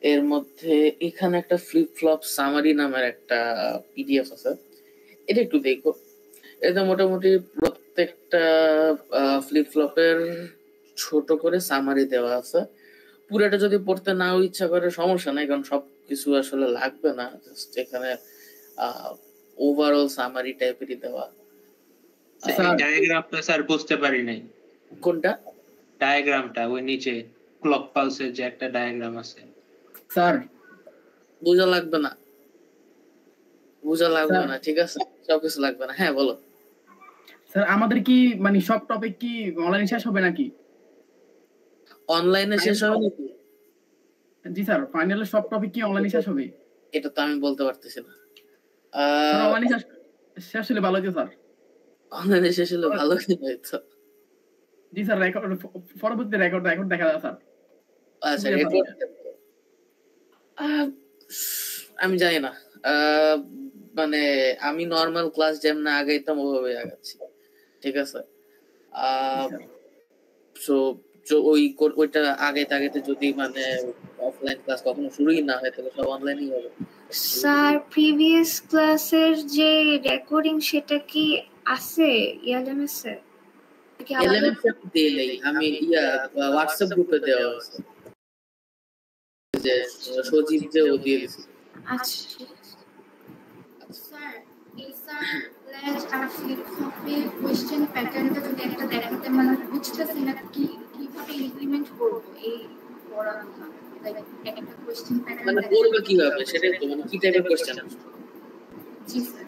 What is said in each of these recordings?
এর মধ্যে এখানে একটা ফ্লিপ ফ্লপ সামারি নামের একটা পিডিএফ আছে, এটা একটু দেখো। এটা মোটামুটি প্রত্যেকটা ফ্লিপ ফ্লপের ছোট করে সামারি দেওয়া আছে। পুরোটা যদি পড়তে নাও ইচ্ছা করে সমস্যা নাই, কারণ সবকিছু আসলে লাগবে না, জাস্ট এখানে ওভারঅল সামারি টাইপেরই দেওয়া। ডায়াগ্রামটা স্যার বুঝতে পারি নাই। কোনটা ডায়াগ্রামটা? ওই নিচে ক্লক পালসের যে একটা ডায়াগ্রাম আছে স্যার। বোঝা লাগবে না, বোঝা লাগবে না, ঠিক আছে, সবকিছু লাগবে না। হ্যাঁ বলো স্যার, আমাদের কি মানে সব টপিক কি অনলাইনে শেষ হবে নাকি? অনলাইনে শেষ হবে নাকি? জি স্যার, ফাইনালের সব টপিক কি অনলাইনে শেষ হবে? এটা তো আমি বলতে পারতেছি না। স্যার অনলাইনে শেষ হলে ভালো হতো স্যার। অনলাইনে শেষ হলে ভালো হতো। জি স্যার, রেকর্ড পরবর্তী রেকর্ড দেখা যাবে স্যার। আচ্ছা রেকর্ড আমি জানি না, মানে আমি নরমাল ক্লাস যেমন আগাইতাম ওভাবে আগাচ্ছি, ঠিক আছে। সো ওইটা আগাইতে আগাইতে যদি মানে অফলাইন ক্লাস কখনো শুরুই না হয় তাহলে সব অনলাইনই হবে। স্যার প্রিভিয়াস ক্লাসের যে রেকর্ডিং সেটা কি আছে এলএমএস এ? এলএমএস এ দেই নাই আমি, হোয়াটসঅ্যাপ গ্রুপে দেওয়া আছে যে সজীব যে ও দিয়ে দিছে। আচ্ছা স্যার এই স্যার ল্যাচ আর ফ্লিপ ফ্লপের কোশ্চেন প্যাটার্নটা যদি একটা দেখাতে মানে বুঝতেছি না কিভাবে ইমপ্লিমেন্ট করব এই পড়াগুলো, লাইক একটা কোশ্চেন প্যাটার্ন মানে করবে কিভাবে সেটাই তো, মানে কি টাইপের কোশ্চেন? জি স্যার।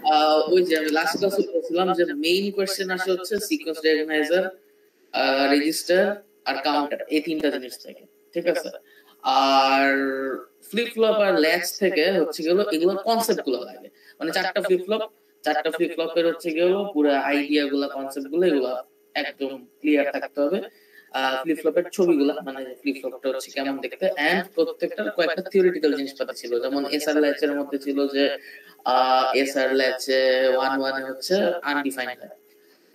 ওই যে আমি লাস্ট ক্লাসে বলছিলাম যে মেইন কোশ্চেন আসে হচ্ছে সিকোয়েন্স রেকগনাইজার, রেজিস্টার আর কাউন্টার, এই তিনটা জিনিস থেকে, ঠিক আছে। আর ফ্লিপ ফ্লপ আর ল্যাচ থেকে হচ্ছে গেল এগুলোর কনসেপ্ট গুলো লাগে, মানে চারটা ফ্লিপ ফ্লপের হচ্ছে গেল পুরো আইডিয়া গুলা, কনসেপ্ট গুলো এগুলো একদম ক্লিয়ার থাকতে হবে। ফ্লিপ ফ্লপের ছবিগুলা, মানে ফ্লিপ ফ্লপটা হচ্ছে কেমন দেখতে, এন্ড প্রত্যেকটার কয়েকটা থিওরিটিক্যাল জিনিসপাতি ছিল। যেমন এসআর ল্যাচের মধ্যে ছিল যে এসআর ল্যাচে 1 1 হচ্ছে আনডিফাইন্ড হয়।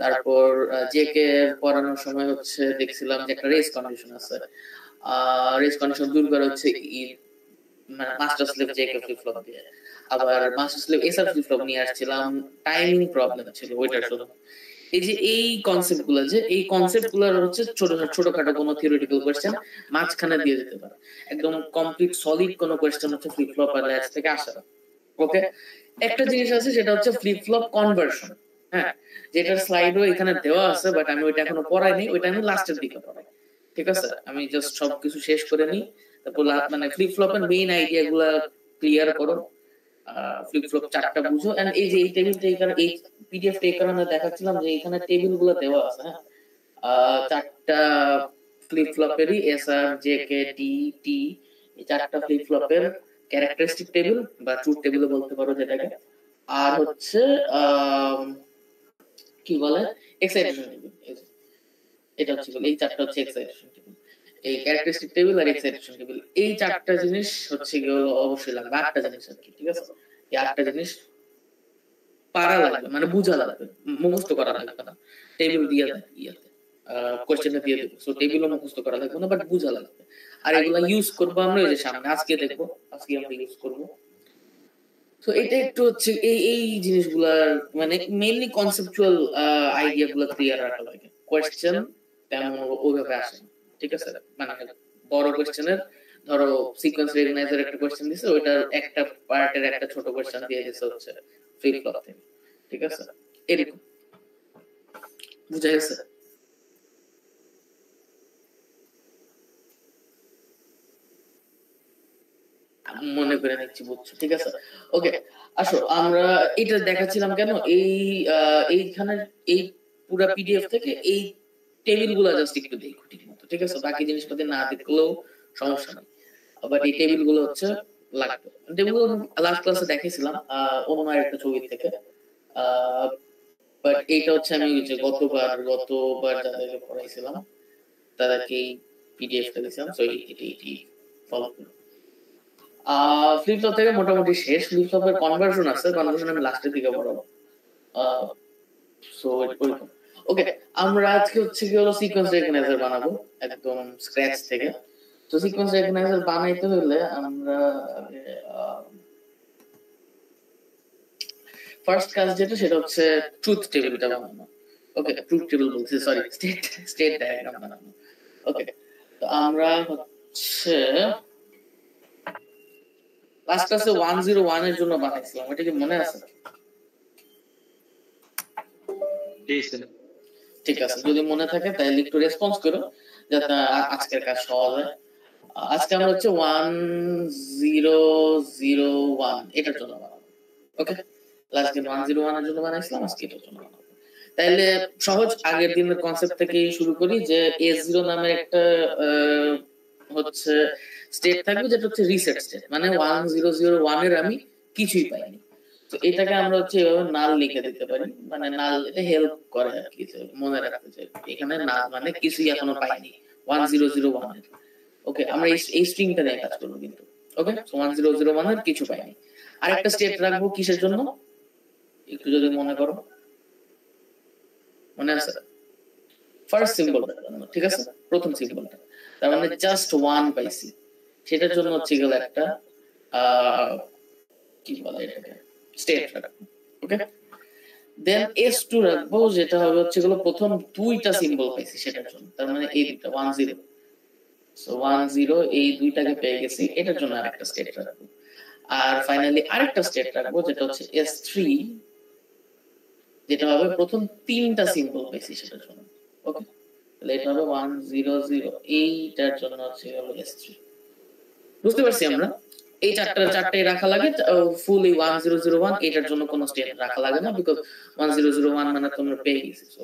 তারপর জেকে পড়ানোর সময় হচ্ছে দেখছিলাম যে একটা রেস কন্ডিশন আছে, রেস কন্ডিশন দূর করা হচ্ছে মানে master slave JK flip flop দিয়ে। আবার master slave SR flip flop নিয়ে আসছিলাম, টাইমিং প্রবলেম ছিল ওইটার শুধু। এই যে এই কনসেপ্ট গুলো, যে এই কনসেপ্ট গুলোর হচ্ছে ছোটখাটো কোনো থিওরিটিক্যাল কোয়েশ্চেন মাঝখানে দিয়ে দিতে পারে, একদম কমপ্লিট সলিড কোনো কোয়েশ্চেন হচ্ছে ফ্লিপ ফ্লপ আর ল্যাচ থেকে আসে না। ওকে, একটা জিনিস আছে সেটা হচ্ছে ফ্লিপ ফ্লপ কনভার্সন। হ্যাঁ, যেটার স্লাইডও এখানে দেওয়া আছে, বাট আমি ওইটা এখনো পড়াইনি, ওইটা আমি লাস্টের দিকে পড়াই, ঠিক আছে। আমি জাস্ট সবকিছু শেষ করে নিই, তারপর মানে ফ্লিপ ফ্লপের মেইন আইডিয়া গুলা ক্লিয়ার করো, ফ্লিপ ফ্লপ চারটা বুঝো। এন্ড এই যে এই টেবিলটা, এই পিডিএফটা এই কারণে দেখাচ্ছিলাম যে এখানে টেবিল গুলো দেওয়া আছে। হ্যাঁ, চারটা ফ্লিপ ফ্লপেরই এসআর জেকে টি টি, এই চারটা ফ্লিপ ফ্লপের ক্যারেক্টারিস্টিক টেবিল বা ট্রুথ টেবিল বলতে পারো যেটাকে। আর হচ্ছে কি বলে এক্সাইটেশন টেবিল, এটা হচ্ছে এই চারটা হচ্ছে এক্সাইটেশন টেবিল, এই ক্যারেক্টারিস্টিক টেবিল আর এক্সাইটেশন টেবিল, এই চারটা জিনিস হচ্ছে গিয়ে অবশ্যই লাগবে। আটটা জিনিস আর কি, ঠিক আছে। এই আটটা জিনিস পারা লাগবে, মানে বুঝা লাগবে, মুখস্থ করা লাগবে না। টেবিল দিয়ে দেয় ইয়াতে, কোশ্চেনে দিয়ে দেবো, সো টেবিলও মুখস্থ করা লাগবে না, বাট বুঝা লাগবে। আর এগুলা ইউজ করবো আমরা এই যে সামনে, আজকে দেখবো, আজকে আমরা ইউজ করবো। তো এটা একটু হচ্ছে এই জিনিসগুলার মানে মেইনলি কনসেপচুয়াল আইডিয়া গুলো ক্লিয়ার রাখা লাগে। কোয়েশ্চেন তেমন ওইভাবে আসে, ঠিক আছে। মানে বড় কোয়েশ্চেনের ধরো সিকোয়েন্স রেকগনাইজার একটা কোয়েশ্চেন দিছে, ওইটার একটা পার্টের একটা ছোট কোয়েশ্চেন দিয়ে দিছে হচ্ছে ফ্লিপ ফ্লপ থেকে, ঠিক আছে। এরকম বুঝা গেছে? মনে করে নিচ্ছি বুঝছো, ঠিক আছে। ওকে, আসো আমরা এটা দেখাচ্ছিলাম কেন, এইখানে এই পুরো পিডিএফ থেকে এই টেবিল গুলো জাস্ট একটু দেখো ঠিক মতো, ঠিক আছে। বাকি জিনিসপাতি না দেখলেও সমস্যা নেই, বাট এই টেবিল গুলো হচ্ছে লাগবে। টেবিল গুলো লাস্ট ক্লাসে দেখাইছিলাম অন্য একটা ছবি থেকে, বাট এইটা হচ্ছে আমি যে গতবার যাদেরকে পড়াইছিলাম তাদেরকে এই পিডিএফটা দিয়েছিলাম, সো এটি ফলো করুন। ফ্লিপ ফ্লপ থেকে মোটামুটি শেষ। ফ্লিপ ফ্লপের কনভার্সন আছে, কনভার্সন আমি লাস্টের দিকে পড়াবো। সো ওকে, আমরা আজকে হচ্ছে কি হলো সিকোয়েন্স রেকগনাইজার বানাবো একদম স্ক্র্যাচ থেকে। তো সিকোয়েন্স রেকগনাইজার বানাইতে হলে আমরা ফার্স্ট কাজ যেটা সেটা হচ্ছে ট্রুথ টেবিলটা বানানো। ওকে, ট্রুথ টেবিল বলছি, সরি, স্টেট ডায়াগ্রাম বানানো। ওকে, তো আমরা হচ্ছে লাস্ট ক্লাসে 101 এর জন্য বানাইছিলাম, এটা কি মনে আছে? ঠিক আছে, যদি মনে থাকে তাহলে একটু রেসপন্স করো যাতে আজকের কাজ সহজ হয়। আজকে আমরা হচ্ছে 1001 এটার জন্য বানাবো। ওকে, লাস্ট দিন 101 এর জন্য বানাইছিলাম, আজকে এটার জন্য বানাবো। তাইলে সহজ আগের দিনের কনসেপ্ট থেকে শুরু করি যে S0 নামের একটা হচ্ছে স্টেট থাকবে যেটা হচ্ছে রিসেট স্টেট, মানে 1001 এর আমি কিছুই পাইনি। তো এটাকে আমরা হচ্ছে এভাবে নাল লিখে দিতে পারি, মানে নাল এটা হেল্প করে আর কি মনে রাখতে চাই এখানে নাল মানে কিছুই এখনো পাইনি 1001 এর। ওকে, আমরা এই স্ট্রিংটা নিয়ে কাজ করব কিন্তু। ওকে, সো 1001 এর কিছু পাইনি। আরেকটা স্টেট রাখবো কিসের জন্য একটু যদি মনে করো, মনে আছে? ফার্স্ট সিম্বলটা, ঠিক আছে, প্রথম সিম্বলটা, তার মানে জাস্ট 1 পাইছি, সেটার জন্য হচ্ছে গেল একটা কি বলে এটাকে স্টেট রাখবো। ওকে, দেন S2 রাখবো যেটা হবে হচ্ছে গেল প্রথম দুইটা সিম্বল পাইছি সেটার জন্য, তার মানে এই দুইটা 10, সো 10 এই দুইটাকে পেয়ে গেছি, এটার জন্য আরেকটা স্টেট রাখবো। আর ফাইনালি আরেকটা স্টেট রাখবো যেটা হচ্ছে S3, যেটা হবে প্রথম তিনটা সিম্বল পাইছি সেটার জন্য। ওকে, তাহলে এটা হবে 100, এইটার জন্য হচ্ছে হলো S3। বুঝতে পারছি আমরা এই চারটায় রাখা লাগে, ফুলি 1001 এটার জন্য কোনো স্টেট রাখা লাগে না, বিকজ 1001 মানে তোমরা পেয়ে গেছি। সো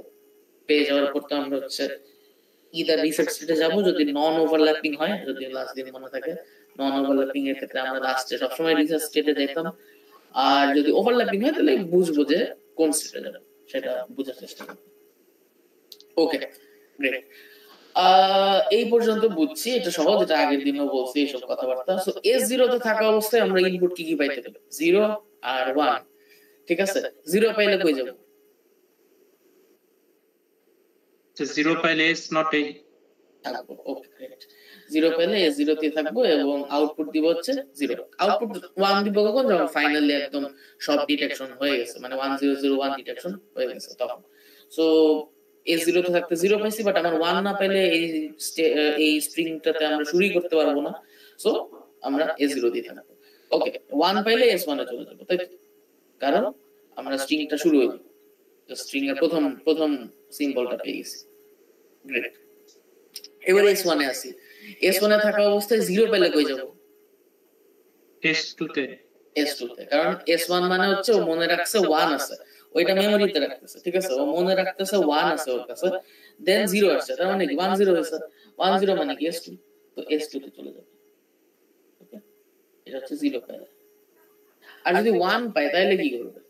পেয়ে যাওয়ার পর তো আমরা হচ্ছে ইদার রিসেট স্টেটে যাব, যদি নন ওভারল্যাপিং হয়, যদি লাস্ট দিন মনে থাকে নন ওভারল্যাপিং এর ক্ষেত্রে আমরা লাস্টে সবসময় রিসেট স্টেটে যেতাম, আর যদি ওভারল্যাপিং হয় তাহলে বুঝবো যে কোন স্টেটে যাবে সেটা বোঝার চেষ্টা করব। ওকে, গ্রেট, এই পর্যন্ত বুঝছি, এটা সহজ, এটা আগের দিনও বলছি এইসব কথাবার্তা। সো S0 তে থাকা অবস্থায় আমরা ইনপুট কি কি পাইতে পারি? 0 আর 1, ঠিক আছে। 0 পাইলে কই যাব? 0 পাইলে S not A থাকবো। ওকে, গ্রেট, 0 পাইলে S0 তে থাকবো এবং আউটপুট দিব হচ্ছে 0। আউটপুট 1 দিব কখন? যখন ফাইনালি একদম সব ডিটেকশন হয়ে গেছে, মানে 1001 ডিটেকশন হয়ে গেছে তখন। সো S0 তে থাকতে 0 পাইছি, বাট আমার 1 না পাইলে এই স্ট্রিংটাতে আমরা শুরুই করতে পারবো না, সো আমরা S0 দিয়ে থাকবো। ওকে, 1 পাইলে S1 এ চলে যাবো, তাই কারণ আমরা স্ট্রিংটা শুরু হইল, স্ট্রিং এর প্রথম সিম্বলটা পেয়ে গেছি। গ্রেট, এবারে S1 এ আসি। S1 এ থাকা অবস্থায় 0 পাইলে কই যাব? S2 তে। S2 তে, কারণ S1 মানে হচ্ছে ও মনে রাখছে 1 আছে, ওইটা মেমরিতে রাখতেছে, ঠিক আছে, ও মনে রাখতেছে 1 আছে ওর কাছে, দেন 0 আসছে, তার মানে কি 10 হইছে, 10 মানে কি S2, তো S2 তে চলে যাবে। ওকে, এটা হচ্ছে 0 পায়। আর যদি 1 পায় তাহলে কি করবে?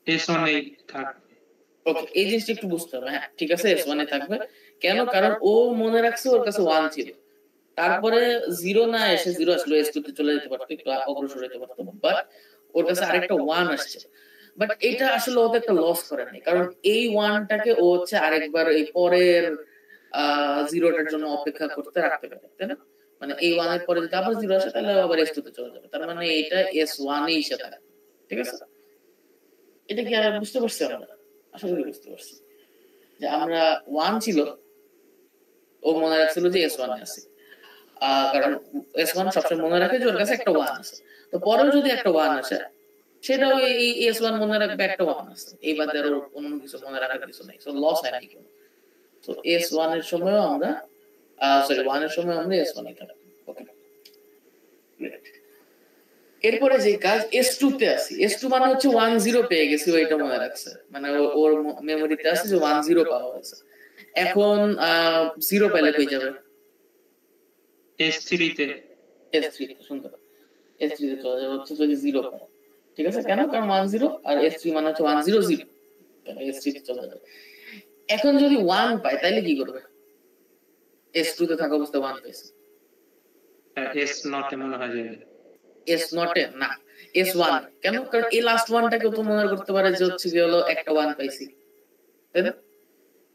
S1 এ থাকবে। ওকে, এই জিনিসটা একটু বুঝতে হবে। হ্যাঁ, ঠিক আছে, S1 এ থাকবে কেন? কারণ ও মনে রাখছে ওর কাছে 1 ছিল, তারপরে 0 না এসে 0 আসলো, S2 তে চলে যেতে পারতো, একটু অগ্রসর হতে পারতো, বাট ওর কাছে আরেকটা 1 আসছে। বাট এটা আসলে ওকে একটা লস করে নাই, কারণ এই 1টাকে ও হচ্ছে আরেকবার এই পরের 0টার জন্য অপেক্ষা করতে রাখতে পারে, তাই না? মানে এই 1 এর পরে যদি আবার 0 আসে তাহলে আবার S2 তে চলে যাবে, তার মানে এটা S1 এ এসে থাকে, ঠিক আছে। এটা কি আর বুঝতে পারছি আমরা? আশা করি বুঝতে পারছি যে আমরা 1 ছিল, ও মনে রাখছিল যে S1 এ আছে, কারণ S1 সবসময় মনে রাখে যে ওর কাছে একটা 1 আছে, তো পরেও যদি একটা 1 আসে সেটাও এই S1 মনে রাখবে একটা 1 আছে, এই বাদে আর অন্য কিছু মনে রাখার কিছু নাই, সো লস হয় নাই কোনো। সো S1 এর সময়ও আমরা 1 এর সময় আমরা S1 এ থাকবো। ওকে, গ্রেট। এরপরে যে কাজ S2 তে আসি। S2 মানে হচ্ছে 10 পেয়ে গেছি, ওইটা মনে রাখছে, মানে ওর মেমরিতে আছে যে 10 পাওয়া হয়েছে। এখন 0 পেলে কই যাবে? S3 তে। S3 তে, সুন্দর, S3 তে চলে যাবে হচ্ছে যদি 0 পায়, ঠিক আছে। কেন? কারণ 10 আর S3 মানে হচ্ছে 100, S3 তে চলে যাবে। এখন যদি 1 পায় তাহলে কি করবে? S2 তে থাকা অবস্থায় 1 পাইছে, S not এ মনে হয় যাবে। S not এ না, S1। কেন? কারণ এই লাস্ট 1টাকে তো মনে করতে পারে যে হচ্ছে কি হলো একটা 1 পাইছি, তাই না?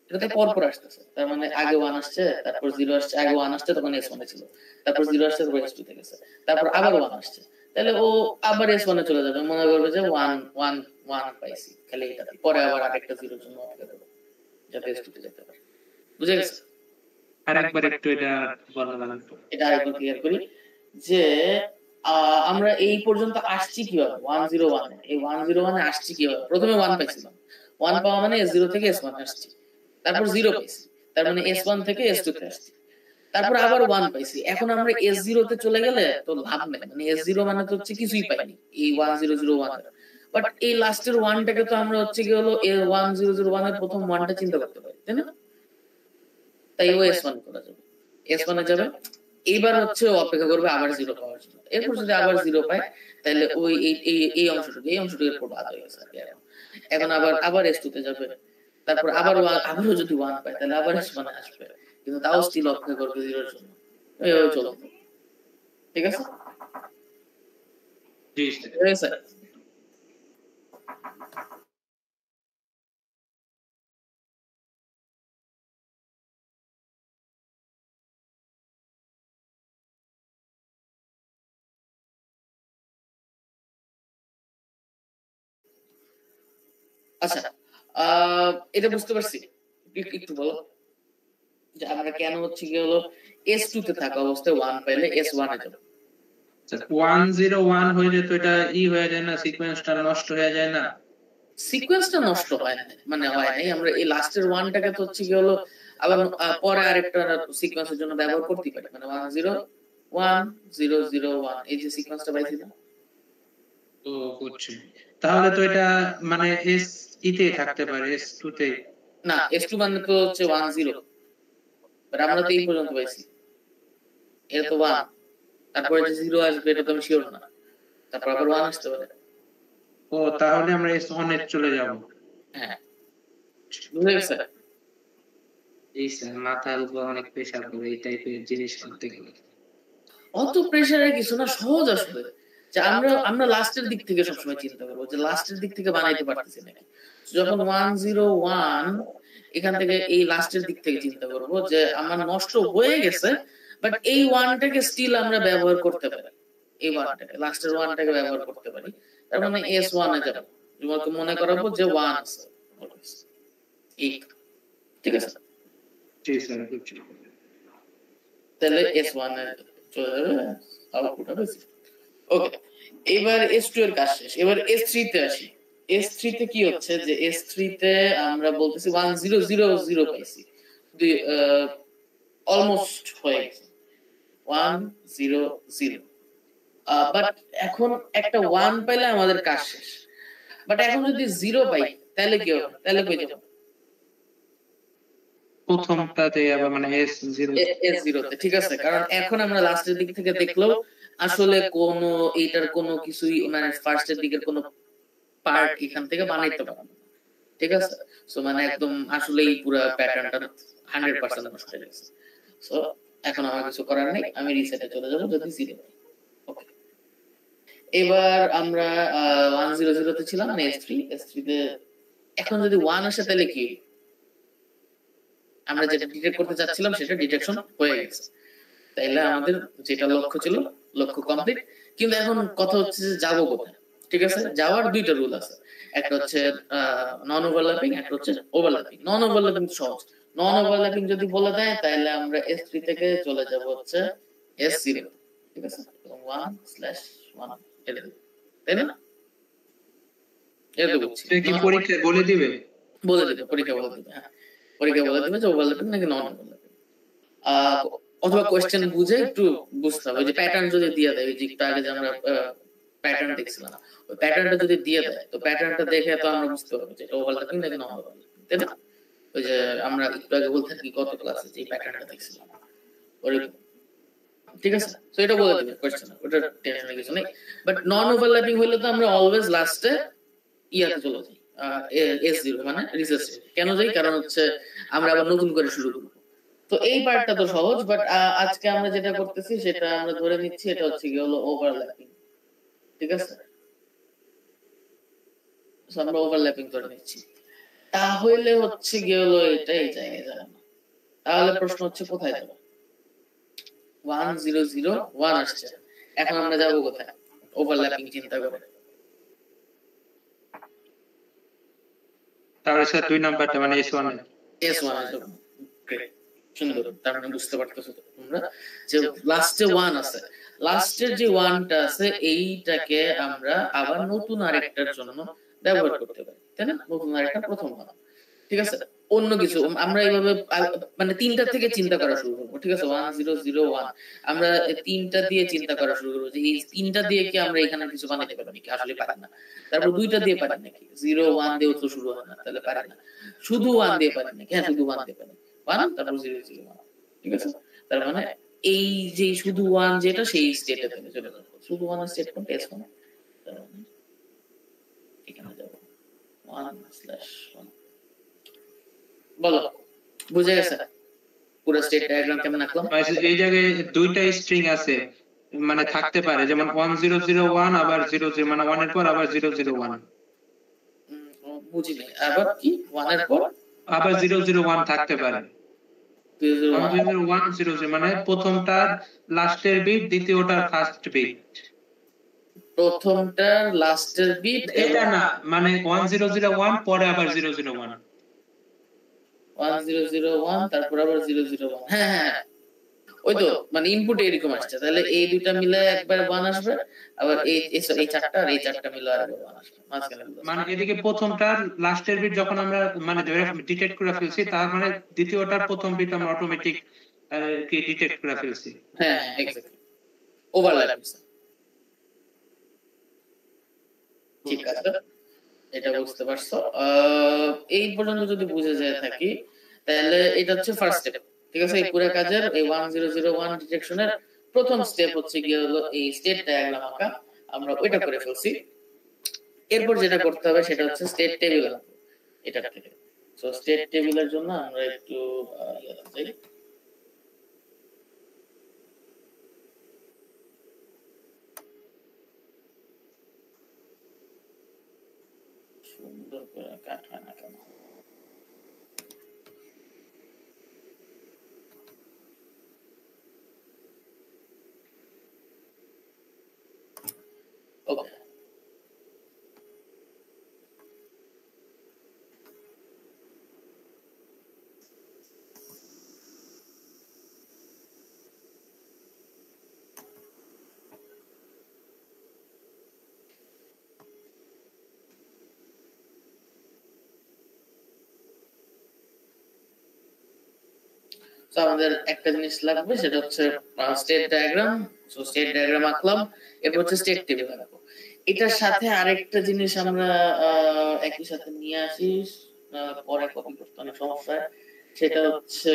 এটা তো পরপর আসতেছে, তার মানে আগে 1 আসছে, তারপর 0 আসছে, আগে 1 আসছে তখন S1 এ ছিল, তারপর 0 আসছে, তারপর S2 তে গেছে, তারপর আবার 1 আসছে, তাহলে ও আবার S1 এ চলে যাবে, মনে করবে যে 1 1 1 পাইছি খালি এটা, পরে আবার আরেকটা 0 এর জন্য অপেক্ষা করবে যাতে S2 তে যেতে পারে। বুঝে গেছে? আরেকবার একটু এটা বর্ণনা করুন। এটা আরেকবার ক্লিয়ার করি যে আমরা এই পর্যন্ত আসছি কিভাবে 101 এই 101 এ আসছি কিভাবে। প্রথমে 1 পাইছিলাম, 1 পাওয়া মানে S0 থেকে S1 আসছি, তারপর 0 পাইছি, তার মানে S1 থেকে S2 তে আসছি, তারপর আবার 1 পাইছি। এখন আমরা S0 তে চলে গেলে তো লাভ নেই, মানে S0 মানে তো হচ্ছে কিছুই পাইনি এই 1001 এর, বাট এই লাস্টের 1 টাকে তো আমরা হচ্ছে কি হলো 1001 এর প্রথম 1 টা চিন্তা করতে পারি, তাই না? তাই ও S1 করা যাবে, S1 এ যাবে, এইবার হচ্ছে অপেক্ষা করবে আবার 0 পাওয়ার জন্য। এরপর যদি আবার 0 পায় তাহলে ওই এই অংশটুকু এরপর বাদ হয়ে গেছে। এখন আবার S2 তে যাবে, তারপর আবারও যদি 1 পায় তাহলে আবার S1 এ আসবে, কিন্তু তাও স্টিল অপেক্ষা করবে 0 এর জন্য। এইভাবে চলবে, ঠিক আছে? জি স্যার। আচ্ছা, এটা বুঝতে পারছি, একটু বলো যে আমরা কেন হচ্ছে কি হলো S2 তে থাকা অবস্থায় 1 পাইলে S1 এ যাবে। 101 হইলে তো এটা হয়ে যায় না, সিকোয়েন্সটা নষ্ট হয়ে যায় না? সিকোয়েন্সটা নষ্ট হয় না, মানে হয় নাই, আমরা এই লাস্টের 1 টাকে তো হচ্ছে কি হলো আবার পরে আরেকটা সিকোয়েন্সের জন্য ব্যবহার করতে পারি, মানে 101 এই যে সিকোয়েন্সটা পাইছি না। তো বুঝছি, তাহলে তো এটা মানে এস তে থাকতে পারে, S2 তে না, S2 মানে তো হচ্ছে 10, বাট আমরা তো এই পর্যন্ত পাইছি, এটা তো 1, তারপরে যে 0 আসবে এটা তো আমি শিওর না, তারপর আবার 1 আসতে পারে। ও তাহলে আমরা S1 এ চলে যাব। হ্যাঁ, বুঝে গেছে? এই স্যার মাথার উপর অনেক প্রেসার পড়ে এই টাইপের জিনিস করতে গেলে। অত প্রেসারের কিছু না, সহজ আসলে, যে আমরা লাস্টের দিক থেকে সবসময় চিন্তা করবো যে লাস্টের দিক থেকে বানাইতে পারতেছি নাকি। যখন 101 এখান থেকে এই লাস্টের দিক থেকে চিন্তা করবো যে আমার নষ্ট হয়ে গেছে, বাট এই 1 টাকে স্টিল আমরা ব্যবহার করতে পারি, এই 1 টাকে লাস্টের 1 টাকে ব্যবহার করতে পারি, তার মানে S1 এ যাব, তোমাকে মনে করাবো যে 1 আছে এই, ঠিক আছে? জি স্যার বুঝছি। তাহলে S1 এ চলে যাবে, আউটপুট হবে। ওকে, এবার S2 এর কাজ শেষ, এবার S3 তে আসি। S3 তে কি হচ্ছে যে S3 তে আমরা বলতেছি 1000 পাইছি, অলমোস্ট হয়ে গেছে 100, বাট এখন একটা 1 পাইলে আমাদের কাজ শেষ, বাট এখন যদি 0 পাই তাহলে কি হবে, তাহলে কই যাব? প্রথমটাতে আবার মানে S0 তে, ঠিক আছে? কারণ এখন আমরা লাস্টের দিক থেকে দেখলেও আসলে কোন এইটার কোনো কিছুই মানে ফার্স্টের দিকের কোনো পার্ট এখান থেকে বানাইতে পারবো না, ঠিক আছে? সো মানে একদম আসলেই পুরো প্যাটার্নটা 100% নষ্ট হয়ে গেছে। সো এখন আমার কিছু করার নেই, আমি রিসেটে চলে যাব যদি 0 পাই। ওকে, এবার আমরা 100 তে ছিলাম, মানে S3 তে এখন যদি 1 আসে তাহলে কি আমরা যেটা ডিটেক্ট করতে চাচ্ছিলাম সেটা ডিটেকশন হয়ে গেছে, তাইলে আমাদের যেটা লক্ষ্য ছিল লক্ষ্য কমপ্লিট। কিন্তু এখন কথা হচ্ছে যে যাবো কোথায়, ঠিক আছে? যাওয়ার দুইটা রুল আছে, একটা হচ্ছে নন ওভারল্যাপিং, একটা হচ্ছে ওভারল্যাপিং। নন ওভারল্যাপিং সহজ, নন ওভারল্যাপিং যদি বলে দেয় তাহলে আমরা S3 থেকে চলে যাব হচ্ছে S0, ঠিক আছে? 1/1 এটা তাই না? এটা তো বুঝছি, কি পরীক্ষায় বলে দিবে? পরীক্ষা বলে দিবে, হ্যাঁ পরীক্ষা বলে দিবে যে ওভারল্যাপিং নাকি নন ওভারল্যাপিং, অথবা কোশ্চেন বুঝে একটু বুঝতে হবে, যে প্যাটার্ন যদি দিয়ে দেয়, যে একটু আগে যে আমরা প্যাটার্ন দেখছিলাম, ওই প্যাটার্নটা যদি দিয়ে দেয় তো প্যাটার্নটা দেখে তো আমরা বুঝতে পারবো যে এটা ওভারল্যাপিং নাকি নন ওভারল্যাপিং, তাই না? ওই যে আমরা একটু আগে বলতে থাকি গত ক্লাসে যে প্যাটার্নটা দেখছিলাম ওরকম, ঠিক আছে? সো এটা বলে দিবে কোশ্চেন, ওটা টেনশনের কিছু নেই। বাট নন ওভারল্যাপিং হলে তো আমরা অলওয়েজ লাস্টে ইয়াতে চলে যাই, S0 মানে রিসার্চ। কেন যাই? কারণ হচ্ছে আমরা আবার নতুন করে শুরু করব। তো এই পার্টটা তো সহজ, বাট আজকে আমরা যেটা করতেছি সেটা আমরা ধরে নিচ্ছি এটা হচ্ছে কি হলো ওভারল্যাপিং, ঠিক আছে? সো আমরা ওভারল্যাপিং ধরে নিচ্ছি। তাহলে হচ্ছে গিয়ে হলো এটা এই জায়গায় যাবে না। তাহলে প্রশ্ন হচ্ছে কোথায় যাবে? 1001 আসছে, এখন আমরা যাবো কোথায়? ওভারল্যাপিং চিন্তা করে। তাহলে স্যার 2 নাম্বারটা মানে S1 S1 আসবে। গ্রেট, সুন্দর। তার মানে বুঝতে পারতেছো তোমরা যে লাস্টে 1 আছে, লাস্টের যে 1টা আছে এইটাকে আমরা আবার নতুন আরেকটার জন্য ব্যবহার করতে পারি, তাই না? নতুন আরেকটা প্রথম 1, ঠিক আছে? অন্য কিছু আমরা এইভাবে মানে 3টা থেকে চিন্তা করা শুরু করবো, ঠিক আছে? 1001 আমরা 3টা দিয়ে চিন্তা করা শুরু করবো যে এই 3টা দিয়ে কি আমরা এখানে কিছু বানাতে পারি নাকি? আসলে পারি না। তারপর 2টা দিয়ে পারি নাকি? 01 দিয়ে তো শুরু হয় না, তাহলে পারি না। শুধু 1 দিয়ে পারি নাকি? হ্যাঁ, শুধু 1 দিয়ে পারি। 1 তারপর 001, ঠিক আছে? তার মানে এই যে শুধু 1 যেটা সেই স্টেটে থেকে চলে যাবো। শুধু 1 স্টেট কোনটা? S1। তার মানে এখানে যাব 1/1। বলো, বুঝে গেছে পুরো স্টেট ডায়াগ্রাম কেমন আঁকলাম? এই জায়গায় দুইটা স্ট্রিং আছে, মানে থাকতে পারে, যেমন 1001 আবার 00, মানে 1 এর পর আবার 001। বুঝিনি, আবার কি 1 এর পর আবার 001 থাকতে পারে। 1001 00 মানে প্রথমটার লাস্টের বিট, দ্বিতীয়টার ফার্স্ট বিট। প্রথমটার লাস্টের বিট এটা না, মানে 1001 পরে আবার 001। 1001 তারপর আবার 001। হ্যাঁ হ্যাঁ, ওই তো মানে ইনপুট এরকম আসছে, তাহলে এই দুইটা মিলে একবার 1 আসবে, আবার এই চারটা আর এই চারটা মিলে আরেকবার 1 আসবে মাঝখানে। মানে এদিকে প্রথমটার লাস্টের বিট যখন আমরা মানে ধরে ডিটেক্ট করে ফেলছি, তার মানে দ্বিতীয়টার প্রথম বিট আমরা অটোমেটিক কি ডিটেক্ট করে ফেলছি। হ্যাঁ এক্স্যাক্টলি, ওভারল্যাপ। ঠিক আছে, এটা বুঝতে পারছো? এই পর্যন্ত যদি বুঝে যায় থাকি তাহলে এটা হচ্ছে ফার্স্ট স্টেপ, ঠিক আছে? এই পুরো কাজের এই 1001 ডিটেকশনের প্রথম স্টেপ হচ্ছে গিয়ে হলো এই স্টেট ডায়াগ্রাম আঁকা। আমরা ওইটা করে ফেলছি। এরপর যেটা করতে হবে সেটা হচ্ছে স্টেট টেবিল আঁকা এটা থেকে। সো স্টেট টেবিলের জন্য আমরা একটু যাই। সুন্দর করে কাটা না কেন? ওকে, তো আমাদের একটা জিনিস লাগবে, সেটা হচ্ছে state diagram. So state diagram আঁকলাম, এরপর হচ্ছে স্টেট টেবিল আঁকবো। এটার সাথে আরেকটা জিনিস আমরা একই সাথে নিয়ে আসি, পরে কপি করতে অনেক সমস্যা হয়, সেটা হচ্ছে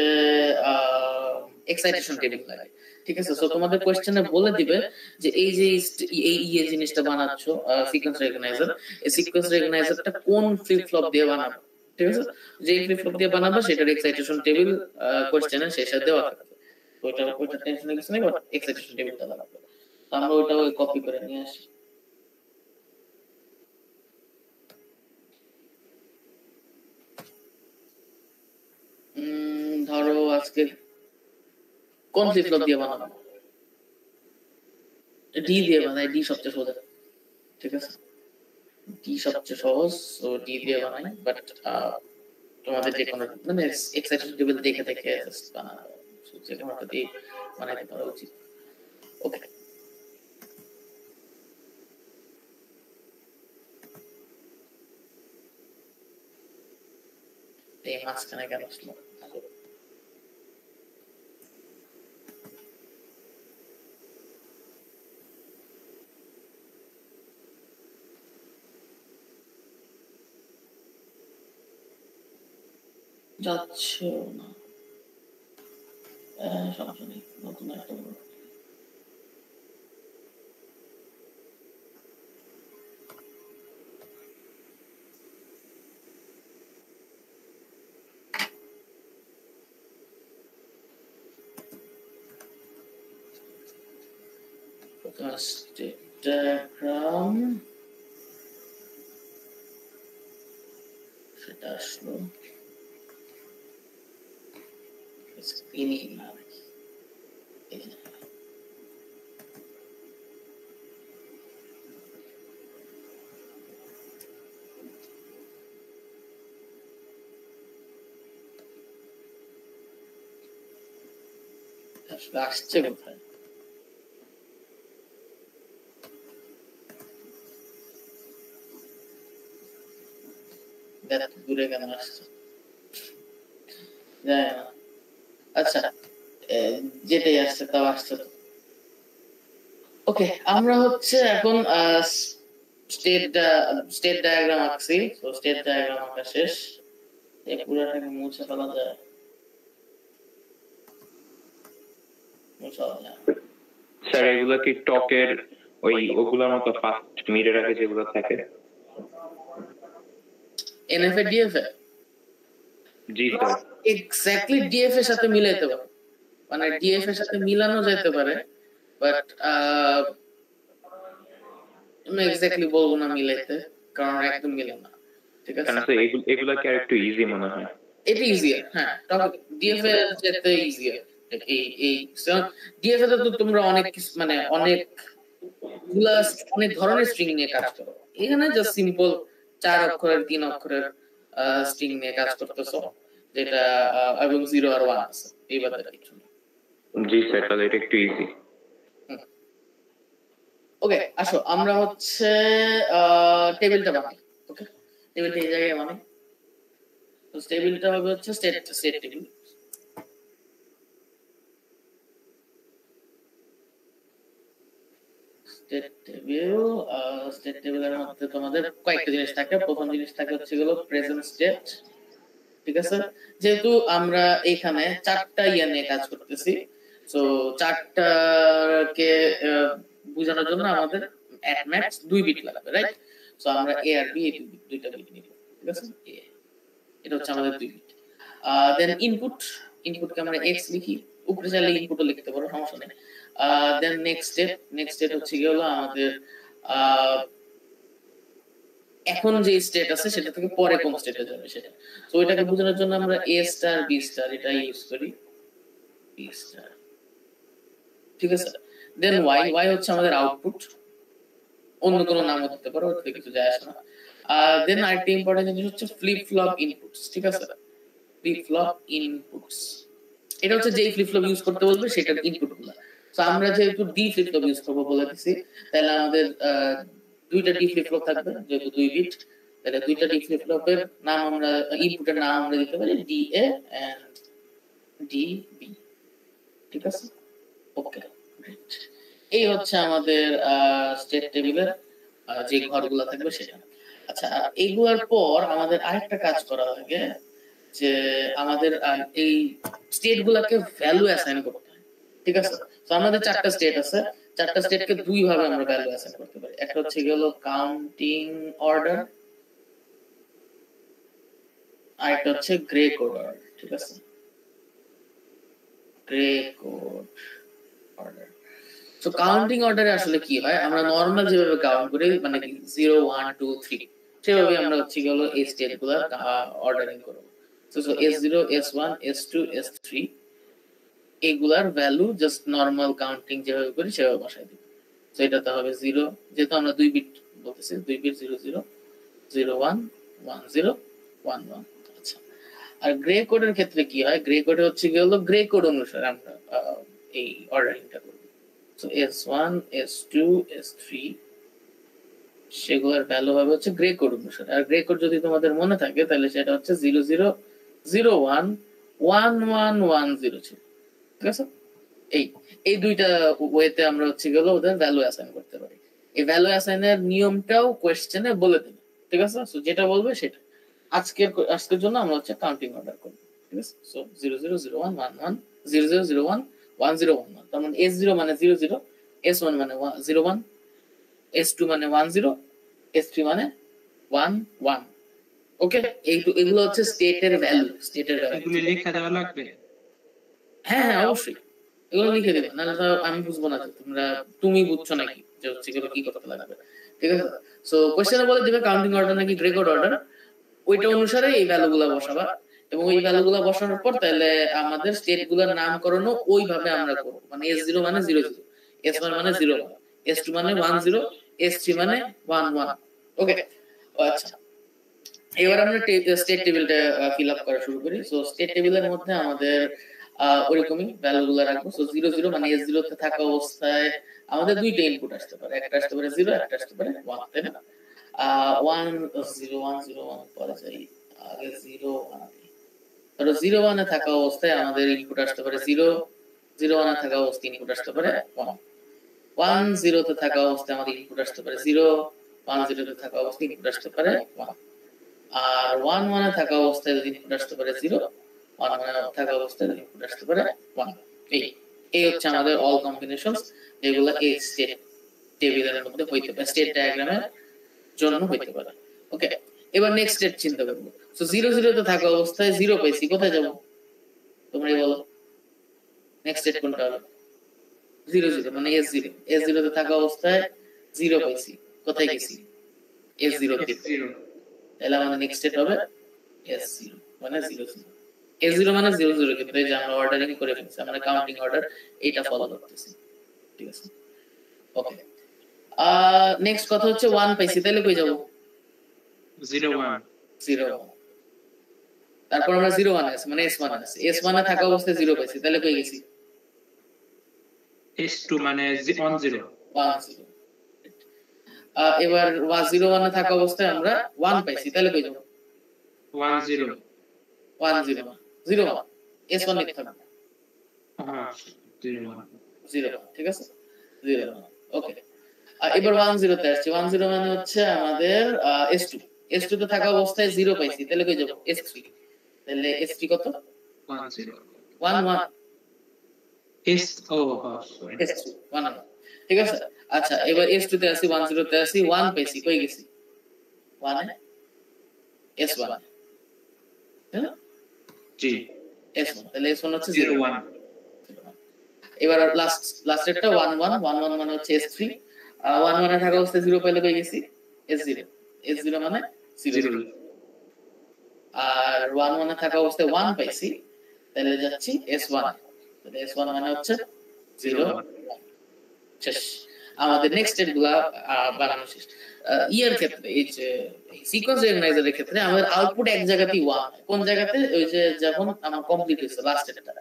এক্সাইটেশন টেবিল লাগে, ঠিক আছে? সো তোমাদের কোশ্চেনে বলে দিবে যে এই যে এই জিনিসটা বানাচ্ছো সিকোয়েন্স রেকগনাইজার, এই সিকোয়েন্স রেকগনাইজারটা কোন ফ্লিপ ফ্লপ দিয়ে বানাবো, ঠিক আছে? যে ফ্লিপ ফ্লপ দিয়ে বানাবো সেটার এক্সাইটেশন টেবিল কোশ্চেনের শেষে দেওয়া থাকবে। তো ওইটা টেনশনের কিছু নেই, বাট এক্সাইটেশন টেবিলটা লাগবে। তো আমরা ওইটা কপি করে নিয়ে আসি। ধরো আজকে কোন ফ্লিপ ফ্লপ দিয়ে বানাবো? ডি দিয়ে বানাই, ডি সবচেয়ে সহজ, ঠিক আছে? ডি সবচেয়ে সহজ, সো ডি দিয়ে বানাই। বাট তোমাদের যে কোনো মানে এক্সাইটেশন টেবিল দেখে দেখে বানানো, যে কোনোটা দিয়ে বানাইতে পারা উচিত। ওকে, এই মাঝখানে কেন আসলো? যাচ্ছে না, সমস্যা নেই, নতুন একটা স্টেট ডায়াগ্রাম, আসলো স্ক্রিনে না আসছে কোথায় দূরে কেন আসছে আচ্ছা যেটাই আসছে তাও আসছে। ওকে, আমরা হচ্ছে এখন স্টেট ডায়াগ্রাম আঁকছি। তো স্টেট ডায়াগ্রাম আঁকা শেষ। এই পুরোটাকে মুছে ফেলা যায়? স্যার এগুলো কি টকের ওগুলোর মতো ফার্স্ট মিরের আগে যেগুলো থাকে এনএফএ ডিএফএ? জি স্যার, এক্স্যাক্টলি ডিএফ এর সাথে মিলাইতে পারে, মানে ডিএফ এর সাথে মিলানো যেতে পারে, বাট আমি এক্স্যাক্টলি বলবো না মিলাইতে, কারণ একদম মিলে না। ঠিক আছে, কারণ এগুলা কি একটু ইজি মনে হয়। এটা ইজিয়ার, হ্যাঁ, ডিএফ এর যেতে ইজিয়ার। এই ডিএফ এ তো তোমরা অনেক মানে অনেক ধরনের স্ট্রিং নিয়ে কাজ করো, এখানে জাস্ট সিম্পল 4 অক্ষরের 3 অক্ষরের স্ট্রিং নিয়ে কাজ করতেছো, যেটা এবং 0 আর 1 আছে, এই ব্যাপারে কিছু নেই। জি স্যার, তাহলে এটা একটু ইজি। ওকে, আসো আমরা হচ্ছে টেবিলটা বানাই। ওকে, টেবিলটা এই জায়গায় বানাই। তো টেবিলটা হবে হচ্ছে স্টেট টেবিল। স্টেট টেবিলের মধ্যে তোমাদের কয়েকটা জিনিস থাকে। প্রথম জিনিস থাকে হচ্ছে গেল প্রেজেন্ট স্টেট। ঠিক আছে, যেহেতু আমরা এখানে 4টা ইয়া নিয়ে কাজ করতেছি, সো 4টাকে বোঝানোর জন্য আমাদের এট ম্যাক্স 2 বিট লাগবে, রাইট? সো আমরা এ আর বি এই দুইটা বিট নিব। ঠিক আছে, এটা হচ্ছে আমাদের 2 বিট। দেন ইনপুটকে আমরা এক্স লিখি, উপরে চাইলে ইনপুটও লিখতে পারো, সমস্যা নেই। দেন নেক্সট স্টেপ হচ্ছে কি হলো আমাদের এখন যে স্টেট আছে সেটা থেকে পরে কোন স্টেটে যাবে সেটা। তো এটাকে বোঝানোর জন্য আমরা এ স্টার বি স্টার এটা ইউজ করি, বি স্টার। ঠিক আছে, দেন ওয়াই হচ্ছে আমাদের আউটপুট, অন্য কোনো নাম হতে পারে, ওটা কিছু যায় আসে না। দেন আরেকটা ইম্পর্টেন্ট জিনিস হচ্ছে ফ্লিপ ফ্লপ ইনপুটস। ঠিক আছে, ফ্লিপ ফ্লপ ইনপুটস এটা হচ্ছে যেই ফ্লিপ ফ্লপ ইউজ করতে বলবে সেটার ইনপুটগুলো। তো আমরা যেহেতু ডি ফ্লিপ ফ্লপ ইউজ করবো বলে দিছি, তাহলে আমাদের 2টা ডি ফ্লিপ ফ্লপ থাকবে, যেহেতু 2 বিট, তাহলে 2টা ডি ফ্লিপ ফ্লপের নাম আমরা ইনপুটের নাম আমরা দিতে পারি D A and D B. ঠিক আছে, ওকে, গ্রেট। এই হচ্ছে আমাদের স্টেট টেবিলের যে ঘরগুলো থাকবে সেটা। আচ্ছা, এইগুলোর পর আমাদের আরেকটা কাজ করা লাগে, যে আমাদের এই স্টেট গুলাকে ভ্যালু অ্যাসাইন করতে হয়। ঠিক আছে, তো আমাদের 4টা স্টেট আছে, 4টা স্টেটকে 2 ভাবে আমরা ভ্যালু অ্যাসাইন করতে পারি। একটা হচ্ছে গেল কাউন্টিং অর্ডার, আর একটা হচ্ছে গ্রে কোড অর্ডার। ঠিক আছে, গ্রে কোড অর্ডার। তো কাউন্টিং অর্ডারে আসলে কি হয়, আমরা নরমাল যেভাবে কাউন্ট করি, মানে 0 1 2 3 সেভাবে আমরা হচ্ছে গেল এই স্টেট গুলা অর্ডারিং করব। So S0 S1 S2 S3 এগুলার ভ্যালু জাস্ট নরমাল কাউন্টিং যেভাবে করি সেভাবে বসাই দিব। তো এটাতে হবে 0, যেহেতু আমরা 2 বিট বলতেছি, 2 বিট 0 0 0 1 1 0 1 1। আচ্ছা, আর গ্রে কোডের ক্ষেত্রে কি হয়, গ্রে কোডে হচ্ছে কি হলো গ্রে কোড অনুসারে আমরা এই অর্ডারিংটা করব। সো S1 S2 S3 সেগুলোর ভ্যালু হবে হচ্ছে গ্রে কোড অনুসারে। আর গ্রে কোড যদি তোমাদের মনে থাকে তাহলে সেটা হচ্ছে 0 0 0 1 1 1 1 0 ছিল। ঠিক আছে, এই দুইটা ওয়েতে আমরা হচ্ছে গেল ওদের ভ্যালু অ্যাসাইন করতে পারি। এই ভ্যালু অ্যাসাইনের নিয়মটাও কোশ্চেনে বলে দেবে। ঠিক আছে, সো যেটা বলবে সেটা। আজকের জন্য আমরা হচ্ছে কাউন্টিং অর্ডার করব। ঠিক আছে, সো 0 0 0 1 1 1 0 0 0 1 1 0 1 1। তার মানে S0 মানে 0 0, S1 মানে 0 1, S2 মানে 1 0, S3 মানে 1 1। ওকে, এগুলো হচ্ছে স্টেটের ভ্যালু, এগুলো লেখা দেওয়া লাগবে। হ্যাঁ হ্যাঁ, অবশ্যই এগুলো লিখে দেবে, নাহলে তো আমি বুঝবো না যে তুমি বুঝছো নাকি যে হচ্ছে এগুলো কি করতে লাগবে। ঠিক আছে, সো কোশ্চেনে বলে দিবে কাউন্টিং অর্ডার নাকি গ্রে কোড অর্ডার। ওইটা অনুসারে এই ভ্যালুগুলা বসাবা, এবং ওই ভ্যালুগুলা বসানোর পর তাহলে আমাদের স্টেট গুলার নামকরণও ওইভাবে আমরা করবো, মানে S0 মানে 0 0, S1 মানে 0 1, S2 মানে 1 0, S3 মানে 1 1। ওকে, আচ্ছা এবার আমরা স্টেট টেবিলটা ফিল আপ করা শুরু করি। সো স্টেট টেবিলের মধ্যে আমাদের ওইরকমই ভ্যালুগুলো রাখবো। সো 0 0 মানে S0 তে থাকা অবস্থায় আমাদের দুইটা ইনপুট আসতে পারে, একটা আসতে পারে 0, একটা আসতে পারে 1, তাই না? 1 0 1 0 1 পরে যাই, আগে 0 1, ধরো 0 1 এ থাকা অবস্থায় আমাদের ইনপুট আসতে পারে 0, 0 1 এ থাকা অবস্থায় ইনপুট আসতে পারে 1, 1 0 তে থাকা অবস্থায় আমাদের ইনপুট আসতে পারে 0, 1 0 তে থাকা অবস্থায় ইনপুট আসতে পারে 1, আর 1 1 এ থাকা অবস্থায় যদি ইনপুট আসতে পারে 0, 1 1 এ থাকা অবস্থায় যদি ইনপুট আসতে পারে 1। এই হচ্ছে আমাদের অল কম্বিনেশনস, যেগুলো এই স্টেট টেবিলের মধ্যে হইতে পারে, স্টেট ডায়াগ্রামের জন্য হইতে পারে। ওকে, এবার নেক্সট স্টেট চিন্তা করব। সো 0 0 তে থাকা অবস্থায় 0 পাইছি, কোথায় যাব তোমরাই বলো? নেক্সট স্টেট কোনটা হবে? 0 0 মানে S0, S0 তে থাকা অবস্থায় 0 পাইছি, কোথায় গেছি? S0 তে। তাহলে আমাদের নেক্সট স্টেট হবে S0 মানে 0 0, S0 মানে 0 0, কিন্তু এই যে আমরা অর্ডারিং করে ফেলছি, আমরা কাউন্টিং অর্ডার এটা ফলো করতেছি, ঠিক আছে? ওকে, নেক্সট কথা হচ্ছে 1 পাইছি, তাহলে কই যাব? 0 1 0 1, তারপর আমরা 0 1 আছে মানে S1 আছে, S1 এ থাকা অবস্থায় 0 পাইছি, তাহলে কই গেছি? S2 মানে 1 0 1 0। এবার 0 1 এ থাকা অবস্থায় আমরা 1 পাইছি, তাহলে কই যাব? 1 0 1 0 0 1, S1 এ থাকবে 0 1 0, ঠিক আছে? 0 1, ওকে। এবার 1 0 তে আসছে, 1 0 মানে হচ্ছে আমাদের S2, S2 তে থাকা অবস্থায় 0 পাইছি, তাহলে কই যাব? S3, তাহলে S3 কত? 1 0 1 1, S sorry S2 1 1, ঠিক আছে? আচ্ছা এবার S2 তে আসি, 1 0 তে আসি, 1 পাইছি, কই গেছি? 1 এ S1, হ্যাঁ জি S1, তাহলে S1 হচ্ছে 0 1 এবার লাস্ট একটা 1 1, 1 1 মানে হচ্ছে S3, 1 1 এ থাকা অবস্থায় 0 পাইলে কই গেছি? S0, S0 মানে 0 0 আর 1 1 এ থাকা অবস্থায় 1 পাইছি, তাহলে যাচ্ছি S1, তাহলে S1 মানে হচ্ছে 0 শেষ। আমাদের নেক্সট স্টেট গুলা বানানো শেষ। ইয়ার ক্ষেত্রে এই যে সিকোয়েন্স রেকগনাইজারের ক্ষেত্রে আমাদের আউটপুট এক জায়গাতেই 1, কোন জায়গাতে? ওই যে যখন আমার কমপ্লিট হইছে লাস্ট স্টেটটা,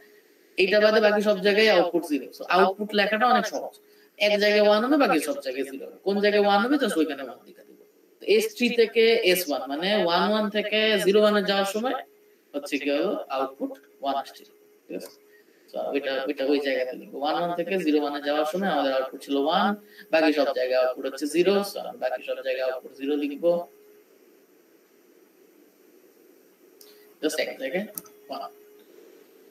এইটা বাদে বাকি সব জায়গায় আউটপুট 0। সো আউটপুট লেখাটা অনেক সহজ, এক জায়গায় 1 হবে, বাকি সব জায়গায় 0 হবে। কোন জায়গায় 1 হবে জাস্ট ওইখানে 1 লিখে দিব। S3 থেকে S1 মানে 1 1 থেকে 0 1 এ যাওয়ার সময় হচ্ছে কি হলো আউটপুট 1 আসছে, ঠিক আছে? সো ওইটা ওই জায়গাতে লিখব। 1 1 থেকে 0 1 এ যাওয়ার সময় আমাদের আউটপুট ছিল 1, বাকি সব জায়গায় আউটপুট হচ্ছে 0, সো আমরা বাকি সব জায়গায় আউটপুট 0 লিখব। জাস্ট এক জায়গায় 1।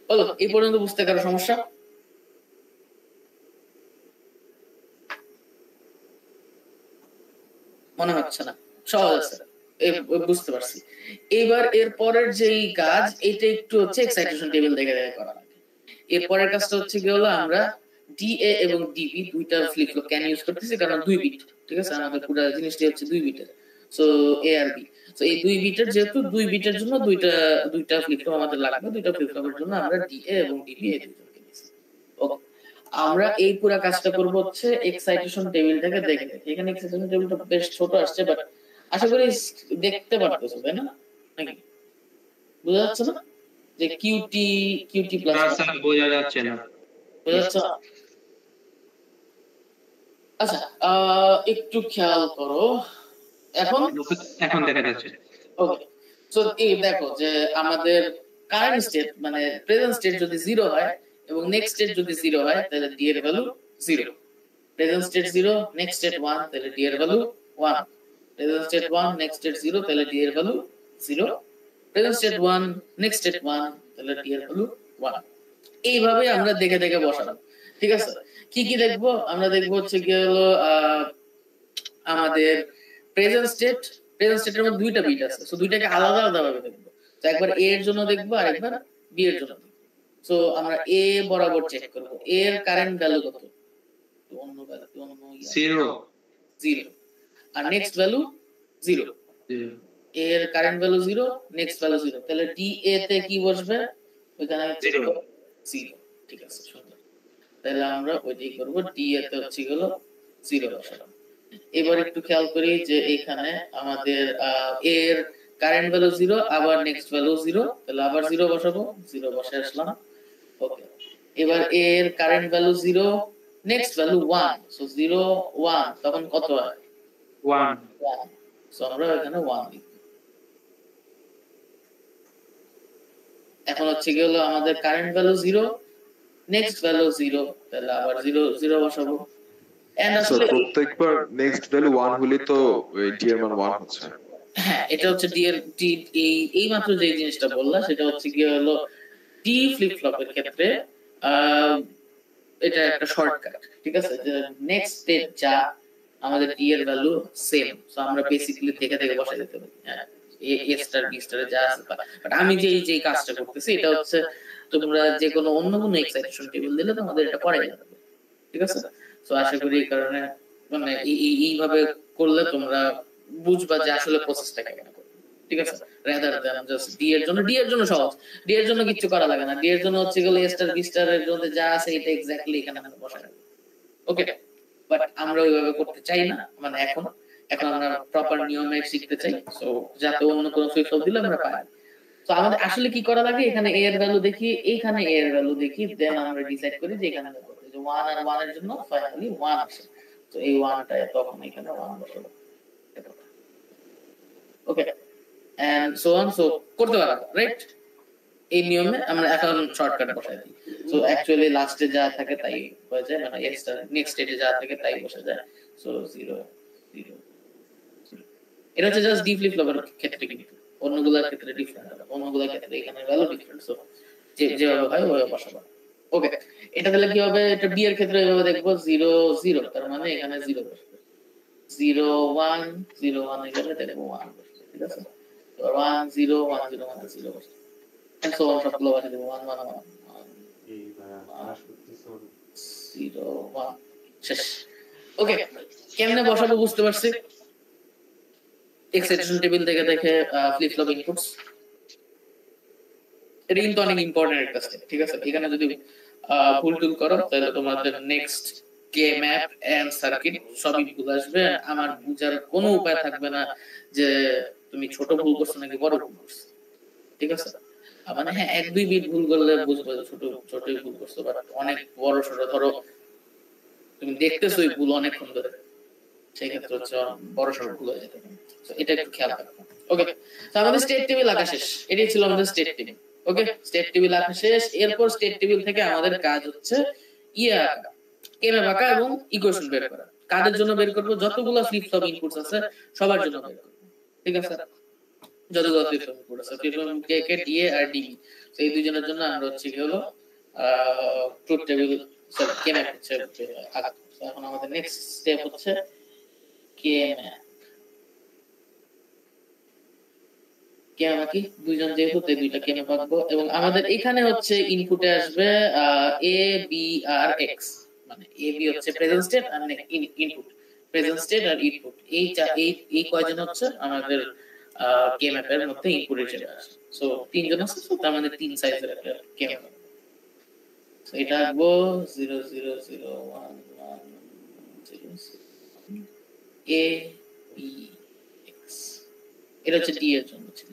বলো এই পর্যন্ত বুঝতে কারো সমস্যা? মনে হচ্ছে না, সহজ আছে, বুঝতে পারছি। এবার এর পরের যেই কাজ, এটা একটু হচ্ছে এক্সাইটেশন টেবিল দেখে দেখে করা লাগে। এর পরের কাজটা হচ্ছে কি হলো, আমরা ডিএ এবং ডিবি দুইটা ফ্লিপ ফ্লপ কেন ইউজ করতেছি? কারণ 2 বিট, ঠিক আছে? আমাদের পুরো জিনিসটা হচ্ছে 2 বিটের। সো এ আর বি, সো এই 2 বিটের, যেহেতু 2 বিটের জন্য দুইটা ফ্লিপ ফ্লপ আমাদের লাগবে, দুইটা ফ্লিপ ফ্লপের জন্য আমরা ডিএ এবং ডিবি এই দুটোকে নিয়েছি। ওকে, আমরা এই পুরো কাজটা করব হচ্ছে এক্সাইটেশন টেবিলটাকে দেখে দেখে। এখানে এক্সাইটেশন টেবিলটা বেশ ছোট আসছে, বাট আশা করি দেখতে পারতেছো, তাই না? নাকি বোঝা যাচ্ছে না যে কিউটি প্লাস? না স্যার বোঝা যাচ্ছে না। বোঝা যাচ্ছে না? আচ্ছা একটু খেয়াল করো, এখন দেখা যাচ্ছে। ওকে, সো এই দেখো যে আমাদের কারেন্ট স্টেট মানে প্রেজেন্ট স্টেট যদি 0 হয় এবং নেক্সট স্টেট যদি 0 হয়, তাহলে ডি এর value 0। Present state 0, next state 1, তাহলে ডি এর value 1। Present state 1, next state 0, তাহলে ডি এর value 0। Present state 1, next state 1, তাহলে ডি এর ভ্যালু 1। এইভাবে আমরা দেখে দেখে বসাবো, ঠিক আছে? কি কি দেখবো? আমরা দেখবো হচ্ছে কি হলো আমাদের প্রেজেন্ট স্টেটের মধ্যে দুইটা বিট আছে, সো দুইটাকে আলাদা আলাদা ভাবে দেখবো। তো একবার এ এর জন্য দেখবো আর একবার বি এর জন্য দেখবো। সো আমরা এ বরাবর চেক করব, এ এর কারেন্ট ভ্যালু কত? 0 আর নেক্সট ভ্যালু 0। এর কারেন্ট ভ্যালু 0, নেক্সট ভ্যালু 0, তাহলে ডি এ তে কি বসবে? ওখানে 0 0। ঠিক আছে, সুন্দর। তাহলে আমরা ওইটাই করব, ডি এ তে হচ্ছে গেল 0 বসালাম। এবার একটু খেয়াল করি যে এখানে আমাদের এর কারেন্ট ভ্যালু 0, আবার নেক্সট ভ্যালু 0, তাহলে আবার 0 বসাবো, 0 বসে আসলাম। ওকে, এবার এর current value 0, next value 1, so 0 1, তখন কত হয়? 1 1, সো আমরা এখানে 1 লিখব। এখন হচ্ছে কি হলো আমাদের কারেন্ট ভ্যালু 0, নেক্সট ভ্যালু 0, তাহলে আবার 0 0 বসাবো। এন্ড সো আসলে প্রত্যেকবার নেক্সট ভ্যালু 1 হলে তো ডি এর মান 1 হচ্ছে। হ্যাঁ, এটা হচ্ছে ডি এর এই মাত্র যে জিনিসটা বললাম সেটা হচ্ছে কি হলো ডি ফ্লিপ ফ্লপের ক্ষেত্রে এটা একটা শর্টকাট। ঠিক আছে, যে নেক্সট স্টেট যা আমাদের ডি এর ভ্যালু সেম, সো আমরা বেসিক্যালি থেকে বসাই দিতে পারি। হ্যাঁ, এ স্টার বি স্টারে যা আছে, বাট আমি যে কাজটা করতেছি এটা হচ্ছে তোমরা যে কোনো অন্য কোনো এক্সাইটেশন টেবিল দিলে তোমাদের এটা পড়ে যাবে। ঠিক আছে, সো আশা করি এই কারণে মানে এইভাবে করলে তোমরা বুঝবা যে আসলে প্রসেসটা কেমন করবে। ঠিক আছে, রাদার দ্যান জাস্ট ডি এর জন্য সহজ, ডি এর জন্য কিছু করা লাগে না, ডি এর জন্য হচ্ছে গেলে এ স্টার বি স্টারের জন্য যা আছে এটা এক্স্যাক্টলি এখানে আমরা বসাই দেব। ওকে, বাট আমরা ওইভাবে করতে চাই না, মানে এখন আমরা প্রপার নিয়মে শিখতে চাই, সো যাতে অন্য কোনো সুইচ দিলে আমরা পাই। তো আমাদের আসলে কি করা লাগে, এখানে এ এর ভ্যালু দেখি, এইখানে এ এর ভ্যালু দেখি, দেন আমরা ডিসাইড করি যে এখানে যে 1 আর 1 এর জন্য ফাইনালি 1 আসে, তো এই 1টা তখন এখানে 1 বসাবো। ওকে, এন্ড সো অন, সো করতে পারো, রাইট? এই নিয়মে আমরা এখন শর্টকাট বসাই দিই। সো অ্যাকচুয়ালি লাস্টে যা থাকে তাই হয়ে যায়, মানে এক্সট্রা নেক্সট স্টেজে যা থাকে তাই বসে যায়। সো 0 0 0, এটা হচ্ছে জাস্ট ডি ফ্লিপ ফ্লপের ক্ষেত্রে, কিন্তু অন্যগুলোর ক্ষেত্রে ডিফারেন্ট হবে, অন্যগুলোর ক্ষেত্রে এখানে ভ্যালু ডিফারেন্ট, সো যেভাবে হয় ওইভাবে বসাবো। ওকে, এটা তাহলে কি হবে, এটা বি এর ক্ষেত্রে এভাবে দেখবো 0 0, তার মানে এখানে 0 বসবে, 0 1 0 1 এখানে দেখবো 1 বসবে। ঠিক আছে, তো 1 0 1 0 1 0 বসবে, এন্ড সো অন সবগুলো বসে দেব 1 1 1 0 1 শেষ। ওকে, কেমনে বসাবো বুঝতে পারছি? এক্সাইটেশন টেবিল থেকে দেখে ফ্লিপ ফ্লপ ইনপুটস, এটা কিন্তু অনেক ইম্পর্টেন্ট একটা স্টেপ। ঠিক আছে, এখানে যদি ভুল টুল করো তাহলে তোমাদের next K map and circuit সবই ভুল আসবে, আমার বুঝার কোনো উপায় থাকবে না যে তুমি ছোট ভুল করছো নাকি বড় ভুল করছো। ঠিক আছে, মানে হ্যাঁ 1-2 বিট ভুল করলে বুঝবে ছোটই ভুল করছো, বাট অনেক বড় ছোট ধরো তুমি দেখতেছো এই ভুল অনেকক্ষণ ধরে, সেই ক্ষেত্রে হচ্ছে বড় সড় ভুল হয়ে যেতে পারে। তো এটা একটু খেয়াল রাখবেন। ওকে, তো আমাদের স্টেট টেবিল আঁকা শেষ, এটাই ছিল আমাদের স্টেট টেবিল। ওকে, স্টেট টেবিল আঁকা শেষ, এরপর স্টেট টেবিল থেকে আমাদের কাজ হচ্ছে আঁকা, কেমে আঁকা এবং ইকুয়েশন বের করা। কাদের জন্য বের করব? যতগুলো ফ্লিপ ফ্লপ ইনপুটস আছে সবার জন্য বের করব। ঠিক আছে, যতগুলো ফ্লিপ ফ্লপ ইনপুট আছে, ফ্লিপ ফ্লপ কে কে ডি এ আর ডি, এই দুইজনের জন্য আমরা হচ্ছে কি হলো ট্রুথ টেবিল সরি কেমে হচ্ছে আঁকা। এখন আমাদের নেক্সট স্টেপ হচ্ছে কেমে কি দুইজন যেহেতু তাই দুইটা কেমে পাবো, এবং আমাদের এখানে হচ্ছে ইনপুটে আসবে এ বি আর এক্স, মানে এ বি হচ্ছে প্রেজেন্ট স্টেট আর ইনপুট, প্রেজেন্ট স্টেট আর ইনপুট, এই কয়জন হচ্ছে আমাদের কেমে এর মধ্যে ইনপুট হিসেবে আসে। সো তিনজন আছে, সো তার মানে তিন সাইজের একটা কেমে। সো এটা আসবো 0 0 0 1 1 0 এ বি এক্স, এটা হচ্ছে ডি এর জন্য ছিল।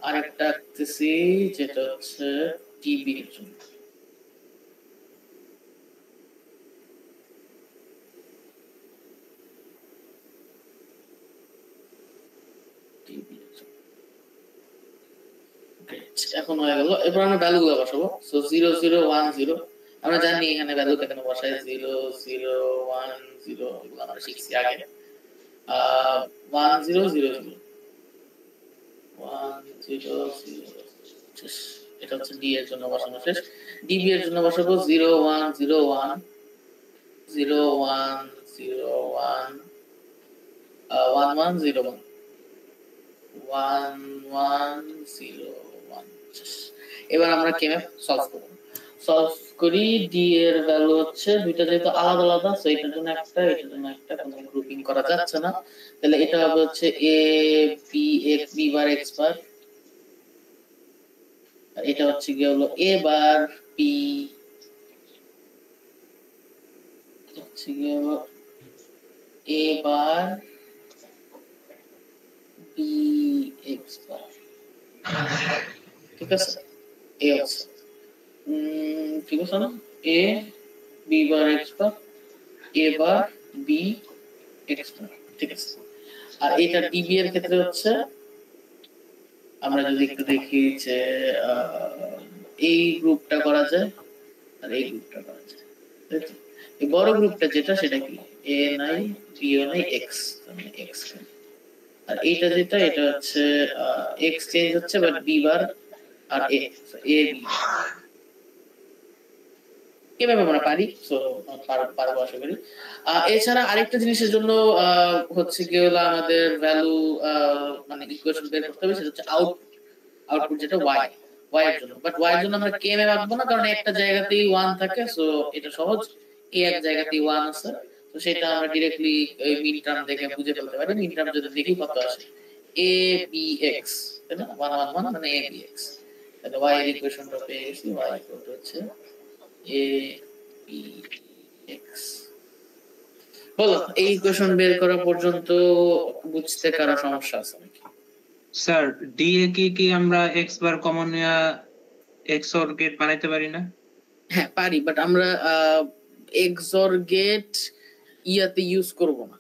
আরেকটা আঁকতেছি যেটা হচ্ছে টিবি এর জন্য। এখন হয়ে গেল, এরপর আমরা ভ্যালু গুলো বসাবো। সো 0 0 1 0, আমরা জানি এখানে ভ্যালু কেন বসাই, 0 0 1 0 এগুলো আমরা শিখছি আগে। 1 0 0 0 1 0 0 শেষ, এটা হচ্ছে ডি এর জন্য বসানো শেষ। ডিবি এর জন্য বসাবো 0 1 0 1 0 1 0 1 1 1 0 1 1 1 0 1 শেষ। এবার আমরা কেমে সলভ করব। সলভ করি, ডি এর ভ্যালু হচ্ছে দুইটা যেহেতু আলাদা আলাদা, সো এটার জন্য একটা, এটার জন্য একটা, কোনো গ্রুপিং করা যাচ্ছে না, তাহলে এটা হবে হচ্ছে A B X B bar X bar, আর এটা হচ্ছে কি হলো এ বার বি হচ্ছে কি হলো এ বার বি এক্স বার, ঠিক আছে? এ হচ্ছে ঠিক আছে না, A B bar X bar, A bar B x bar, ঠিক আছে? আর এটা ডিবি এর ক্ষেত্রে হচ্ছে আমরা যদি একটু দেখি যে এই গ্রুপটা করা যায় আর এই গ্রুপটা করা যায়, তাই তো? এই বড় গ্রুপটা যেটা সেটা কি এ নাই বি নাই এক্স, মানে এক্স, আর এইটা যেটা এটা হচ্ছে এক্স চেঞ্জ হচ্ছে বাট বি বার আর এ এ বি কিভাবে আমরা পারি, সো পারবো আশা করি। এছাড়া আরেকটা জিনিসের জন্য হচ্ছে কি হলো আমাদের ভ্যালু মানে ইকুয়েশন বের করতে হবে, সেটা হচ্ছে আউটপুট যেটা ওয়াই এর জন্য, বাট ওয়াই এর জন্য আমরা কে রাখবো না, কারণ একটা জায়গাতেই 1 থাকে, সো এটা সহজ, এ এক জায়গাতেই 1 আছে, তো সেটা আমরা डायरेक्टली এই মিন টার্ম দেখে বুঝে ফেলতে পারি। মিন টার্ম যদি দেখি কত আসে, এ বি এক্স, তাই না, 1 1 1 মানে এ বি এক্স, তাহলে ওয়াই এর ইকুয়েশনটা পেয়ে গেছি, ওয়াই ইকুয়াল টু হচ্ছে এ বি এক্স। বলো এই ইকুয়েশন বের করা পর্যন্ত বুঝতে কারো সমস্যা আছে নাকি? স্যার ডি এ কি আমরা এক্স বার কমন নিয়া এক্সঅর গেট বানাইতে পারি না? হ্যাঁ পারি, বাট আমরা এক্সঅর গেট ইয়াতে ইউজ করব না,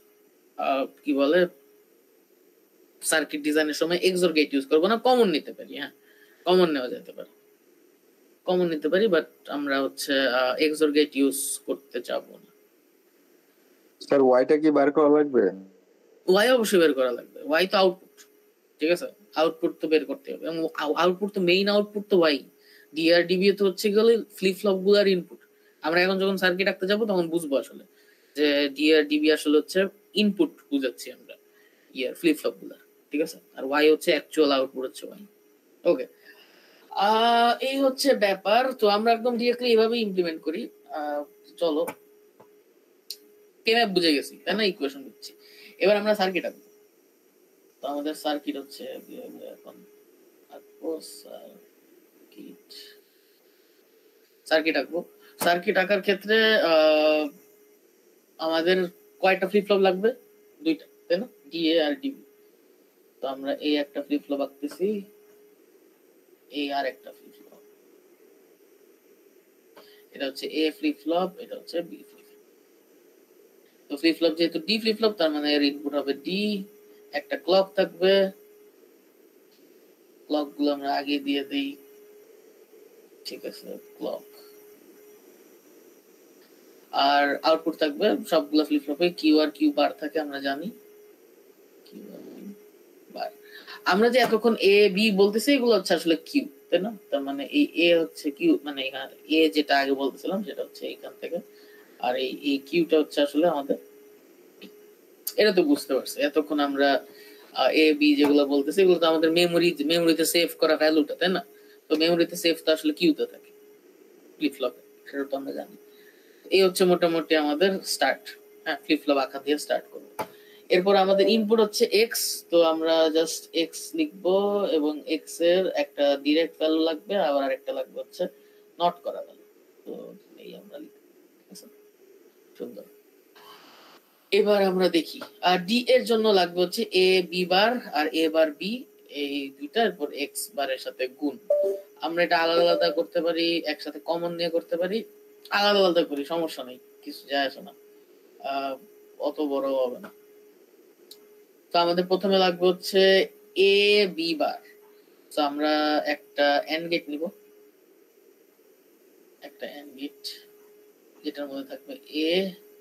কি বলে সার্কিট ডিজাইনের সময় এক্সঅর গেট ইউজ করব না, কমন নিতে পারি। হ্যাঁ কমন নেওয়া যেতে পারে, কমন নিতে পারি, বাট আমরা হচ্ছে এক্সঅর গেট ইউজ করতে যাব না। স্যার ওয়াইটা কি বার করা লাগবে? ওয়াই অবশ্যই বের করা লাগবে, ওয়াই তো আউটপুট, ঠিক আছে? আউটপুট তো বের করতে হবে, এবং আউটপুট তো মেইন আউটপুট তো ওয়াই। ডিআর ডিবি তো হচ্ছে গেলে ফ্লিপ ফ্লপ গুলার ইনপুট। আমরা এখন যখন সার্কিট আঁকতে যাবো তখন বুঝবো আসলে যে ডিআর ডিবি আসলে হচ্ছে ইনপুট বুঝাচ্ছি আমরা ইয়ার ফ্লিপ ফ্লপ গুলার, ঠিক আছে? আর ওয়াই হচ্ছে অ্যাকচুয়াল আউটপুট হচ্ছে ওয়াই। ওকে, এই হচ্ছে ব্যাপার। তো আমরা একদম ডিরেক্টলি এভাবে ইমপ্লিমেন্ট করি। চলো কেমন বুঝে গেছি, তাই না? ইকুয়েশন বুঝছি, এবার আমরা সার্কিট আঁকবো। তো আমাদের সার্কিট হচ্ছে এখন আঁকবো, সার্কিট আঁকবো। সার্কিট আঁকার ক্ষেত্রে আমাদের কয়টা ফ্লিপ ফ্লপ লাগবে? দুইটা, তাই না? ডিএ আর ডিবি। তো আমরা এই একটা ফ্লিপ ফ্লপ আঁকতেছি, এই আর একটা ফ্লিপ ফ্লপ, এটা হচ্ছে এ ফ্লিপ ফ্লপ, এটা হচ্ছে বি ফ্লিপ ফ্লপ। তো ফ্লিপ ফ্লপ যেহেতু ডি ফ্লিপ ফ্লপ, তার মানে এর ইনপুট হবে ডি, একটা ক্লক থাকবে, ক্লক গুলো আমরা আগে দিয়ে দিই, ঠিক আছে? ক্লক, আর আউটপুট থাকবে সবগুলো ফ্লিপ ফ্লপে কিউ আর কিউ বার থাকে, আমরা জানি কিউ আর কিউ বার। আমরা যে এতক্ষণ এ বি বলতেছি এগুলো হচ্ছে আসলে কিউ, তাই না? তার মানে এই এ হচ্ছে কিউ, মানে এখানে এ যেটা আগে বলতেছিলাম সেটা হচ্ছে এইখান থেকে, আর এই কিউটা হচ্ছে আসলে আমাদের, এটা তো বুঝতে পারছি এতক্ষণ আমরা এ বি যেগুলো বলতেছি এগুলো তো আমাদের মেমোরিতে সেভ করা ভ্যালুটা, তাই না? তো মেমোরিতে সেভ তো আসলে কিউতে থাকে ফ্লিপ ফ্লপে, সেটা তো আমরা জানি। এই হচ্ছে মোটামুটি আমাদের স্টার্ট। হ্যাঁ ফ্লিপ ফ্লপ আঁকা দিয়ে স্টার্ট করবো। এরপর আমাদের ইনপুট হচ্ছে এক্স, তো আমরা জাস্ট এক্স লিখবো, এবং এক্স এর একটা ডিরেক্ট ভ্যালু লাগবে, আবার আরেকটা লাগবে হচ্ছে নট করা ভ্যালু। তো এই আমরা লিখবো, ঠিক আছে? সুন্দর। এবার আমরা দেখি, আর ডি এর জন্য লাগবে হচ্ছে এ বি বার আর এ বার বি, এই দুইটা, এরপর এক্স বারের সাথে গুণ। আমরা এটা আলাদা আলাদা করতে পারি, একসাথে কমন নিয়ে করতে পারি, আলাদা আলাদা করি, সমস্যা নেই, কিছু যায় আসে না, অত বড় হবে না। তো আমাদের প্রথমে লাগবে হচ্ছে এ বি বার, তো আমরা একটা এন্ড গেট নিব, একটা এন্ড গেট যেটার মধ্যে থাকবে এ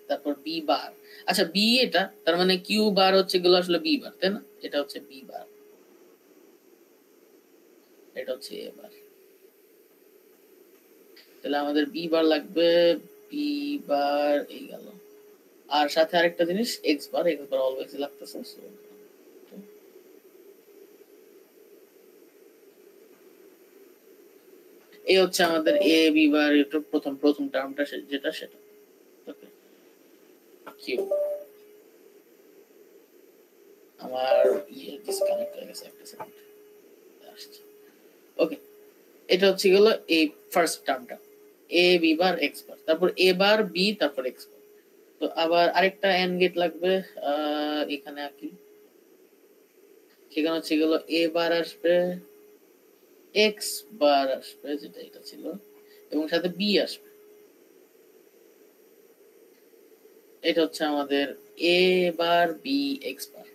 তারপর বি বার। আচ্ছা বি এটা, তার মানে কিউ বার হচ্ছে গুলো আসলে বি বার, তাই না? এটা হচ্ছে বি বার, এটা হচ্ছে এ বার, তাহলে আমাদের বি বার লাগবে, বি বার এই গেল, আর সাথে আরেকটা জিনিস এক্স বার অলওয়েজ লাগতেছে। এই হচ্ছে আমাদের এ বি বার, এটা প্রথম টার্মটা যেটা সেটা। ওকে, কিউ আমার ডিসকানেক্ট হয়ে গেছে একটা সেকেন্ড আসছে। ওকে, এটা হচ্ছে গেল এই first টার্মটা A B bar X বার, তারপর এ বার বি তারপর এক্স বার। তো আবার আরেকটা এন্ড গেট লাগবে এখানে আঁকি, সেখানে হচ্ছে গেল এ বার আসবে এক্স বার আসবে যেটা এটা ছিল, এবং সাথে বি আসবে। এটা হচ্ছে আমাদের এ বার বি এক্স বার,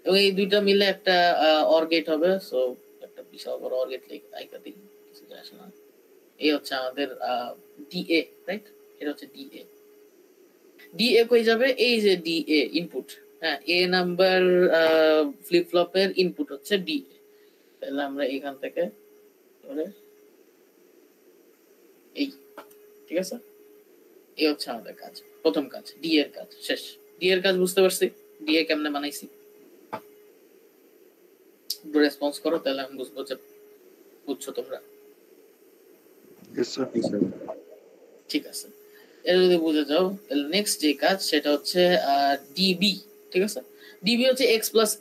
এবং এই দুইটা মিলে একটা অর গেট হবে। সো একটা বিশাল বড় অর গেট আইকা দিই, কিছু যায় আসে না। এই হচ্ছে আমাদের ডিএ, রাইট? এটা হচ্ছে ডিএ। ডিএ কই যাবে? এই যে ডিএ ইনপুট, হ্যাঁ, এ নাম্বার ফ্লিপ ফ্লপের ইনপুট হচ্ছে ডিএ। তাহলে আমরা এখান থেকে ধরে এই, ঠিক আছে, এই হচ্ছে আমাদের কাজ, প্রথম কাজ, ডি এর কাজ শেষ। ডি এর কাজ বুঝতে পারছি, ডিএ কেমনে বানাইছি। রেসপন্স করো, তাহলে আমি বুঝবো যে বুঝছো তোমরা। ঠিক আছে, এটা যদি বুঝে যাও তাহলে নেক্সট যে কাজ সেটা হচ্ছে ডিবি। ঠিক আছে, ডিবি হচ্ছে এক্স প্লাস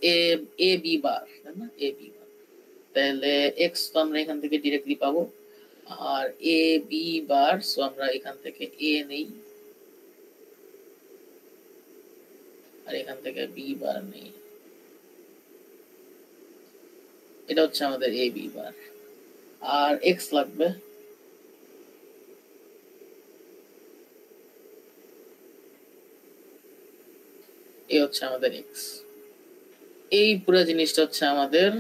এ বি বার, তাই না? এ বি বার, তাহলে এক্স তো আমরা এখান থেকে ডিরেক্টলি পাবো, আর এ বি বার সো আমরা এখান থেকে এ নেই, আর এখান থেকে বি বার নেই। এটা হচ্ছে আমাদের A B bar, R x লাগবে এই হচ্ছে আমাদের এক্স। এই পুরো জিনিসটা হচ্ছে আমাদের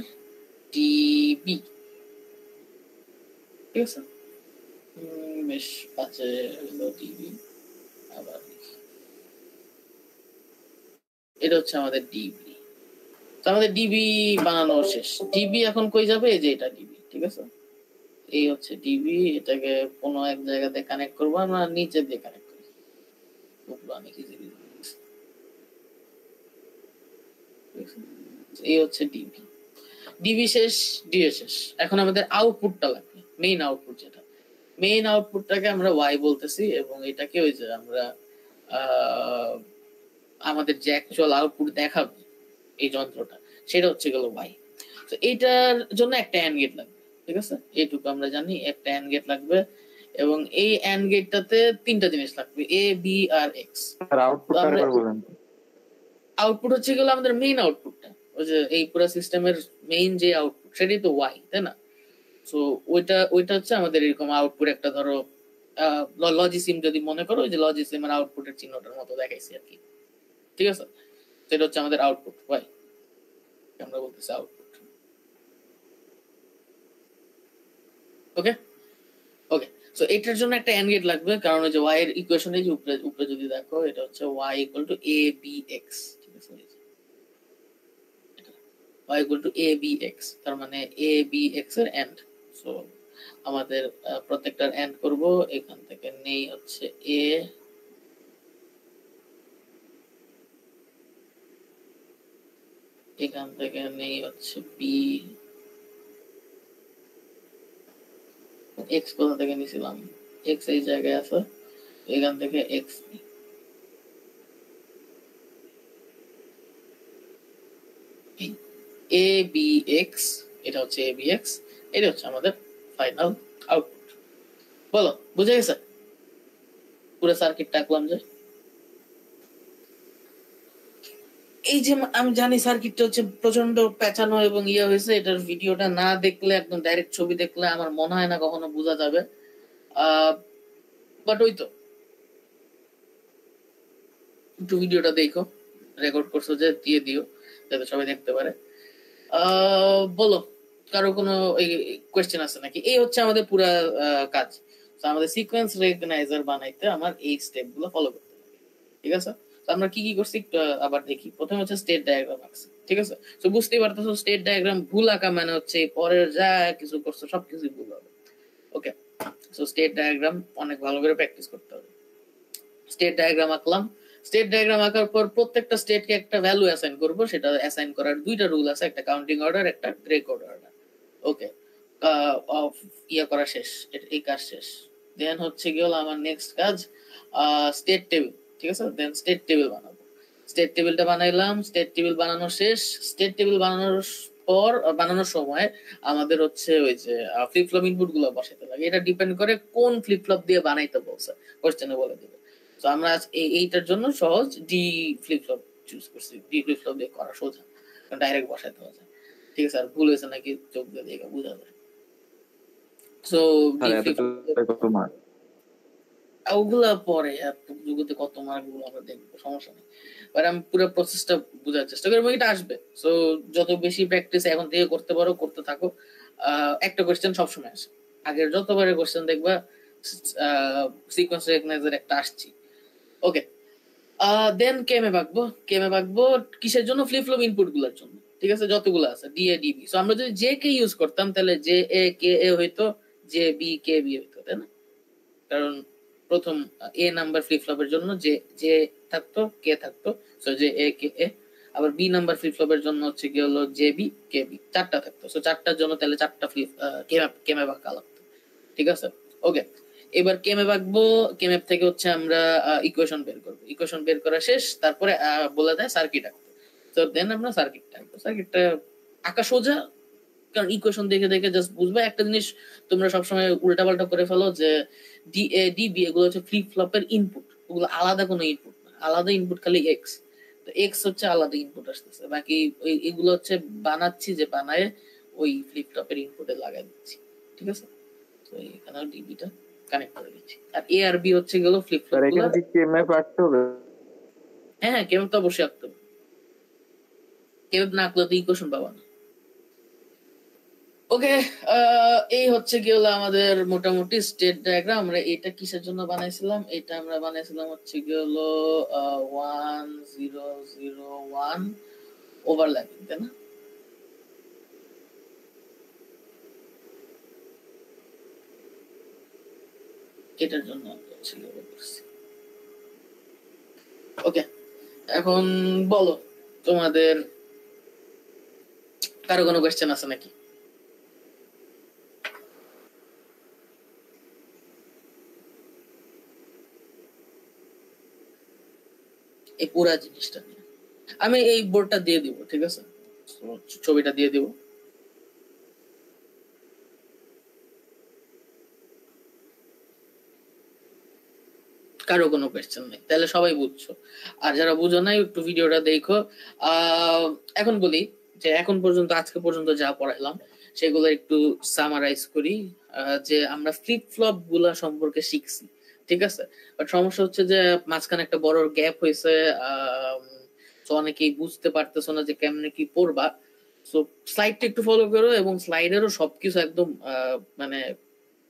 ডিবি। ঠিক আছে, বেশ আছে হলো ডিবি। আবার এটা হচ্ছে আমাদের ডিবি। তো আমাদের ডিবি বানানো শেষ। ডিবি এখন কই যাবে? এই যে এটা ডিবি। ঠিক আছে, এই হচ্ছে ডিবি। এটাকে কোনো এক জায়গাতে কানেক্ট করবো, আমরা নিচে দিয়ে কানেক্ট করি। এই হচ্ছে ডিবি। ডিবি শেষ, ডিএ শেষ। এখন আমাদের আউটপুটটা লাগবে, মেইন আউটপুট যেটা। মেইন আউটপুটটাকে আমরা ওয়াই বলতেছি, এবং এটাকে ওই যে আমরা আমাদের যে অ্যাকচুয়াল আউটপুট দেখাবে এই যন্ত্রটা, সেটা হচ্ছে গেল ওয়াই। তো এইটার জন্য একটা অ্যান্ড গেট লাগবে। ঠিক আছে, এইটুকু আমরা জানি, একটা অ্যান্ড গেট লাগবে, এবং এই অ্যান্ড গেটটাতে তিনটা জিনিস লাগবে, A B R x. Output হচ্ছে গেল আমাদের মেইন আউটপুটটা, ওই যে এই পুরো সিস্টেমের মেইন যে আউটপুট সেটাই তো ওয়াই, তাই না? সো ওইটা হচ্ছে আমাদের এরকম আউটপুট। একটা ধরো লজিসিম যদি মনে করো, ওই যে লজিসিমের আউটপুটের চিহ্নটার মতো দেখাইছি আর কি। ঠিক আছে, সেটা হচ্ছে আমাদের আউটপুট ওয়াই, আমরা বলতেছি আউটপুট। ওকে ওকে, সো এটার জন্য একটা এন্ড গেট লাগবে, কারণ ওই যে ওয়াই এর ইকুয়েশনে যে উপরে যদি দেখো, এটা হচ্ছে Y equal to A B X. ঠিক আছে, y equal to a b x, তার মানে a b x এর এন্ড। সো আমাদের প্রত্যেকটার এন্ড করব, এখান থেকে নেই হচ্ছে a, এখান থেকে নেই হচ্ছে b, x কোথা থেকে নিছিলাম? x এই জায়গায় আছে, এখান থেকে x নিই। এ বি এক্স, এটা হচ্ছে এ বি এক্স, এটা হচ্ছে আমাদের ফাইনাল আউটপুট। বলো, বুঝে গেছে? পুরো সার্কিটটা আঁকলাম যে, এই যে আমি জানি সার্কিটটা হচ্ছে প্রচন্ড পেঁচানো এবং ইয়ে হয়েছে। এটার ভিডিওটা না দেখলে, একদম ডাইরেক্ট ছবি দেখলে আমার মনে হয় না কখনো বোঝা যাবে। বাট ওই তো, একটু ভিডিওটা দেখো, রেকর্ড করছো যে দিয়ে দিও যাতে সবাই দেখতে পারে। বলো, কারো কোনো কোয়েশ্চেন আছে নাকি? এই হচ্ছে আমাদের পুরো কাজ। তো আমাদের সিকোয়েন্স রেকগনাইজার বানাইতে আমার এই স্টেপ গুলো ফলো করতে হবে। ঠিক আছে, তো আমরা কি কি করছি আবার দেখি। প্রথমে হচ্ছে স্টেট ডায়াগ্রাম আঁকছি। ঠিক আছে, তো বুঝতেই পারতেছো স্টেট ডায়াগ্রাম ভুল আঁকা মানে হচ্ছে পরের যা কিছু করছো সবকিছু ভুল হবে। ওকে, সো স্টেট ডায়াগ্রাম অনেক ভালো করে প্র্যাকটিস করতে হবে। স্টেট ডায়াগ্রাম আঁকলাম। স্টেট ডায়াগ্রাম আঁকার পর প্রত্যেকটা স্টেটকে একটা ভ্যালু অ্যাসাইন করব। সেটা অ্যাসাইন করার দুইটা রুল আছে, একটা কাউন্টিং অর্ডার, একটা রেকর্ড অর্ডার। ওকে, ইয়ে করা শেষ, এই কাজ শেষ। দেন হচ্ছে কি হলো আমার নেক্সট কাজ স্টেট টেবিল, ঠিক আছে। দেন স্টেট টেবিল বানাবো, স্টেট টেবিলটা বানাইলাম, স্টেট টেবিল বানানো শেষ। স্টেট টেবিল বানানোর সময় আমাদের হচ্ছে ওই যে ফ্লিপ ফ্লপ ইনপুট গুলো বসাইতে লাগে। এটা ডিপেন্ড করে কোন ফ্লিপ ফ্লপ দিয়ে বানাইতে বলছে, কোশ্চেনে বলে দিবে। তো আমরা এইটার জন্য সহজ ডি ফ্লিপ ফ্লপ চুজ করছি। ডি ফ্লিপ ফ্লপ দিয়ে করা সোজা, ডাইরেক্ট বসাইতে হয়, ঠিক আছে। আর ভুল হয়েছে নাকি চোখ দিয়ে দেখে বোঝা যায়। সো ওগুলা পরে যুগতে কত মার্ক গুলো আমরা দেখবো, সমস্যা নেই। বাট আমি পুরো প্রসেসটা বোঝার চেষ্টা করি, এটা আসবে। সো যত বেশি প্র্যাকটিস এখন থেকে করতে পারো, করতে থাকো। একটা কোশ্চেন সবসময় আসে, আগের যতবারের কোশ্চেন দেখবা সিকোয়েন্স রেকগনাইজার একটা আসছি। ওকে, দেন কেমে বাঁকবো কিসের জন্য? ফ্লিপ ফ্লপ ইনপুট গুলোর জন্য, ঠিক আছে, যতগুলো আছে ডি এ ডিবি। সো আমরা যদি জে কে ইউজ করতাম তাহলে জে এ কে এ হইতো, জে বি কে বি হইতো, তাই না? কারণ প্রথম এ নাম্বার ফ্লিপ ফ্লপের জন্য জে থাকতো, কে থাকতো, সো জে এ কে এ। আবার বি নাম্বার ফ্লিপ ফ্লপের জন্য হচ্ছে কি হলো জে বি কে বি, চারটা থাকতো। সো চারটার জন্য তাহলে চারটা ফ্লিপ কেমে বাঁকা লাগতো, ঠিক আছে। ওকে, এবার কেমে বাঁকবো, কেমএপ থেকে হচ্ছে আমরা ইকুয়েশন বের করবো। ইকুয়েশন বের করা শেষ, তারপরে বলে দেয় সার্কিট আঁকতে। তো দেন আমরা সার্কিটটা আঁকবো। সার্কিটটা আঁকা সোজা, কারণ ইকুয়েশন দেখে দেখে জাস্ট বুঝবে। একটা জিনিস তোমরা সবসময় উল্টাপাল্টা করে ফেলো যে ডি এ ডিবি এগুলো হচ্ছে ফ্লিপ ফ্লপের ইনপুট, ওগুলো আলাদা কোনো ইনপুট না, আলাদা ইনপুট খালি এক্স। তো এক্স হচ্ছে আলাদা ইনপুট আসতেছে, বাকি এগুলো হচ্ছে বানাচ্ছি, যে বানায় ওই ফ্লিপ ফ্লপের ইনপুটে লাগাই দিচ্ছি, ঠিক আছে। তো এখানে ডিবিটা কানেক্ট করে দিচ্ছি। আর এ আর বি হচ্ছে গেল ফ্লিপ ফ্লপ গুলো। এখানে কি কেমএপ আঁকতে হবে? হ্যাঁ, কেমএপ তো অবশ্যই আঁকতে হবে, কেমএপ না আঁকলে তো ইকুয়েশন পাবা না। ওকে, এই হচ্ছে কি হলো আমাদের মোটামুটি স্টেট ডায়াগ্রাম। আমরা এটা কিসের জন্য বানাইছিলাম? এটা আমরা বানাইছিলাম হচ্ছে কি হলো 1001 ওভারল্যাপিং, তাই না? এটার জন্য ওকে, এখন বলো তোমাদের কারো কোনো কোয়েশ্চেন আছে নাকি? এই পুরা জিনিসটা নিয়ে আমি এই বোর্ডটা দিয়ে দিব, ঠিক আছে, ছবিটা দিয়ে দিব। কারো কোনো কোয়েশ্চেন নেই, তাহলে সবাই বুঝছো। আর যারা বুঝো নাই একটু ভিডিওটা দেখো। এখন বলি যে এখন পর্যন্ত, আজকে পর্যন্ত যা পড়াইলাম সেগুলো একটু সামারাইজ করি। যে আমরা ফ্লিপ ফ্লপ গুলা সম্পর্কে শিখছি, ঠিক আছে। বাট সমস্যা হচ্ছে যে মাঝখানে একটা বড় গ্যাপ হয়েছে, তো অনেকেই বুঝতে পারতেছো না যে কেমনে কি পড়বা। সো স্লাইডটা একটু ফলো করো, এবং স্লাইডেরও সবকিছু একদম মানে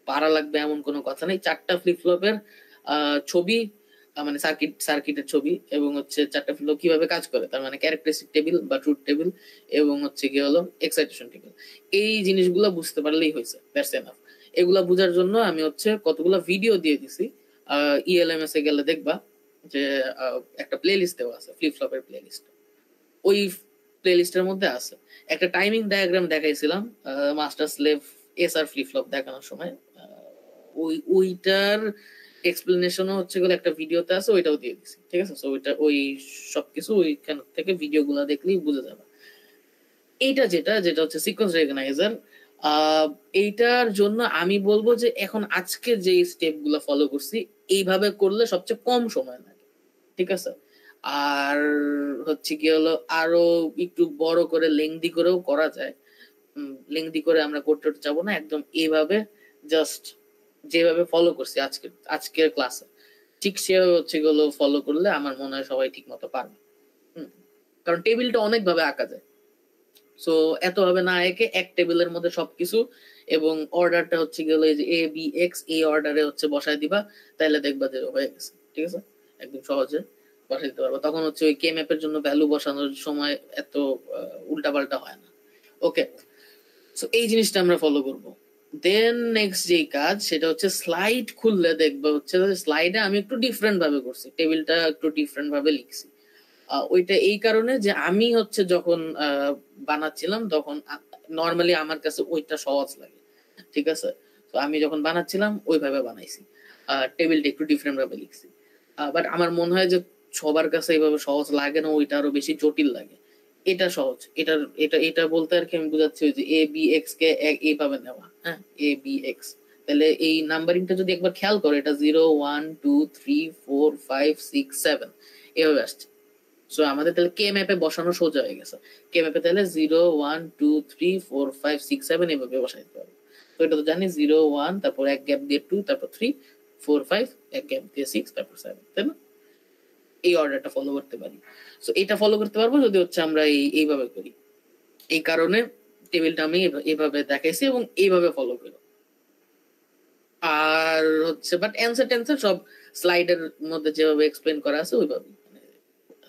পারা লাগবে এমন কোনো কথা নেই। চারটা ফ্লিপ ফ্লপের ছবি, মানে সার্কিটের ছবি, এবং হচ্ছে চারটা ফ্লিপ কিভাবে কাজ করে, তার মানে ক্যারেক্টারিস্টিক টেবিল বা ট্রুথ টেবিল, এবং হচ্ছে কি হলো এক্সাইটেশন টেবিল। এই জিনিসগুলো বুঝতে পারলেই হয়েছে, দ্যাটস এনাফ। এগুলা বুঝার জন্য আমি হচ্ছে কতগুলো ভিডিও দিয়ে দিছি। ইএলএমএস এ গেলে দেখবা যে একটা প্লে লিস্ট দেওয়া আছে, ফ্লিপ ফ্লপের প্লে লিস্ট। ওই প্লে লিস্টের মধ্যে আছে একটা টাইমিং ডায়াগ্রাম দেখাইছিলাম master slave SR flip flop দেখানোর সময়। ওইটার এক্সপ্লেনেশনও হচ্ছে গেলে একটা ভিডিওতে আছে, ওইটাও দিয়ে দিছি, ঠিক আছে। সো ওইটা ওই সবকিছু ওইখান থেকে ভিডিওগুলো দেখলেই বুঝে যাবে। এইটা যেটা হচ্ছে সিকোয়েন্স রেকগনাইজার, এইটার জন্য আমি বলবো যে এখন আজকে যে স্টেপ গুলো ফলো করছি এইভাবে করলে সবচেয়ে কম সময় লাগে, ঠিক আছে। আর হচ্ছে কি হলো আরো একটু বড় করে লেংদি করেও করা যায়। লেংদি করে আমরা করতে যাবো না, একদম এইভাবে জাস্ট যেভাবে ফলো করছি আজকের ক্লাসে ঠিক সেভাবে হচ্ছে গুলো ফলো করলে আমার মনে হয় সবাই ঠিক মতো পারবে। কারণ টেবিলটা অনেক ভাবে আঁকা যায়। সো এত ভাবে না একে এক টেবিলের মধ্যে সবকিছু, এবং অর্ডারটা হচ্ছে গেলে যে এ বি এক্স এই অর্ডারে হচ্ছে বসায় দিবা, তাহলে দেখবা যে হয়ে গেছে, ঠিক আছে, একদম সহজে বসাই দিতে পারবো। তখন হচ্ছে ওই কে ম্যাপের জন্য ভ্যালু বসানোর সময় এত উল্টাপাল্টা হয় না। ওকে, সো এই জিনিসটা আমরা ফলো করবো। দেন নেক্সট যে কাজ সেটা হচ্ছে স্লাইড খুললে দেখবা হচ্ছে স্লাইডে আমি একটু ডিফারেন্ট ভাবে করছি, টেবিলটা একটু ডিফারেন্ট ভাবে লিখছি। ওইটা এই কারণে যে আমি হচ্ছে যখন বানাচ্ছিলাম তখন নর্মালি আমার কাছে ওইটা সহজ লাগে, ঠিক আছে। তো আমি যখন বানাচ্ছিলাম ওইভাবে বানাইছি, টেবিলটা একটু ডিফারেন্ট ভাবে লিখছি। বাট আমার মনে হয় যে সবার কাছে এইভাবে সহজ লাগে না, ওইটা আরো বেশি জটিল লাগে। এটা সহজ, এটা বলতে আর কি আমি বুঝাচ্ছি ওই যে এ বি এক্স কে এইভাবে নেওয়া, হ্যাঁ, এ বি এক্স। তাহলে এই নাম্বারিংটা যদি একবার খেয়াল করো, এটা 0 1 2 3 4 5 6 7 এভাবে আসছে। সো আমাদের তাহলে কে ম্যাপে বসানো সোজা হয়ে গেছে। কে ম্যাপে তাহলে 0 1 2 3 4 5 6 7 এভাবে বসাইতে পারবো। তো এটা তো জানি 0 1, তারপর এক গ্যাপ দিয়ে 2, তারপর 3 4 5, এক গ্যাপ দিয়ে 6, তারপর 7, তাই না? এই অর্ডারটা ফলো করতে পারি। সো এটা ফলো করতে পারবো যদি হচ্ছে আমরা এইভাবে করি। এই কারণে টেবিলটা আমি এইভাবে দেখাইছি এবং এইভাবে ফলো করো। আর হচ্ছে বাট অ্যান্সার টেন্সার সব স্লাইডের মধ্যে যেভাবে এক্সপ্লেন করা আছে ওইভাবে,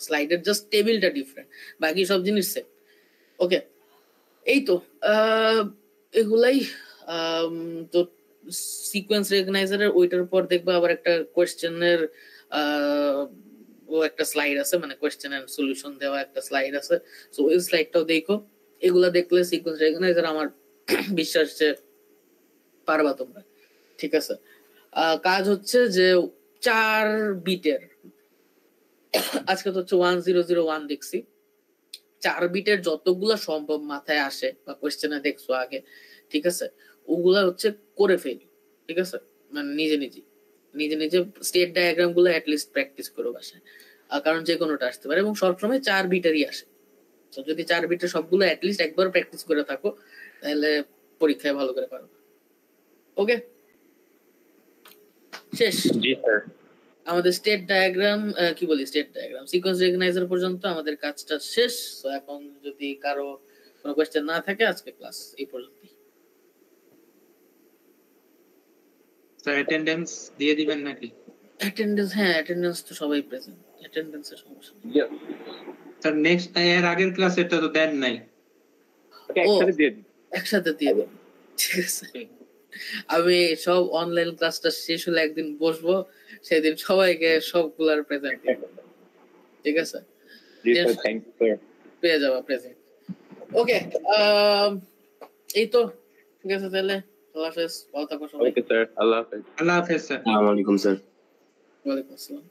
স্লাইডের জাস্ট টেবিলটা ডিফারেন্ট, বাকি সব জিনিস সেম। ওকে, এই তো এগুলাই। তো সিকোয়েন্স রেকগনাইজারের ওইটার পর দেখবো আবার একটা কোয়েশ্চেনের ও একটা স্লাইড আছে, মানে কোয়েশ্চেন এন্ড সলিউশন দেওয়া একটা স্লাইড আছে। সো ওই স্লাইডটাও দেখো। এগুলা দেখলে সিকোয়েন্স রেকগনাইজার আমার বিশ্বাস যে পারবা তোমরা, ঠিক আছে। কাজ হচ্ছে যে 4 বিটের, আজকে তো হচ্ছে 1001 দেখছি, 4 বিটের যতগুলা সম্ভব মাথায় আসে বা কোয়েশ্চেনে দেখছো আগে, ঠিক আছে, ওগুলা হচ্ছে করে ফেলি, ঠিক আছে। মানে নিজে নিজে স্টেট ডায়াগ্রাম গুলো অ্যাটলিস্ট প্র্যাকটিস করো বাসায়, কারণ যে কোনোটা আসতে পারে এবং সবসময় 4 বিটেরই আসে। তো যদি 4 বিটের সবগুলো অ্যাটলিস্ট একবার প্র্যাকটিস করে থাকো তাহলে পরীক্ষায় ভালো করে পারবে। ওকে, শেষ। জি স্যার। আমাদের স্টেট ডায়াগ্রাম সিকোয়েন্স রেকগনাইজার পর্যন্ত আমাদের কাজটা শেষ। তো এখন যদি কারো কোনো কোয়েশ্চেন না থাকে, আজকে ক্লাস এই পর্যন্তই। স্যার অ্যাটেন্ডেন্স দিয়ে দিবেন নাকি? অ্যাটেন্ডেন্স, হ্যাঁ অ্যাটেন্ডেন্স তো সবাই প্রেজেন্ট, অ্যাটেন্ডেন্সের সমস্যা নেই। স্যার নেক্সট এর আগের ক্লাসেরটা তো দেন নাই। একসাথে দিয়ে দেব, ঠিক আছে। আমি সব অনলাইন ক্লাসটা শেষ হলে একদিন বসবো, সেদিন সবাইকে সবগুলার প্রেজেন্ট দিব, ঠিক আছে। পেয়ে যাবা প্রেজেন্ট। ওকে, এই তো ঠিক আছে তাহলে। আল্লাহ হাফেজ, ভালো থাকো সবাই। ওকে স্যার, আল্লাহ হাফেজ। আল্লাহ হাফেজ স্যার। আসসালামু আলাইকুম স্যার। ওয়ালাইকুম আসসালাম।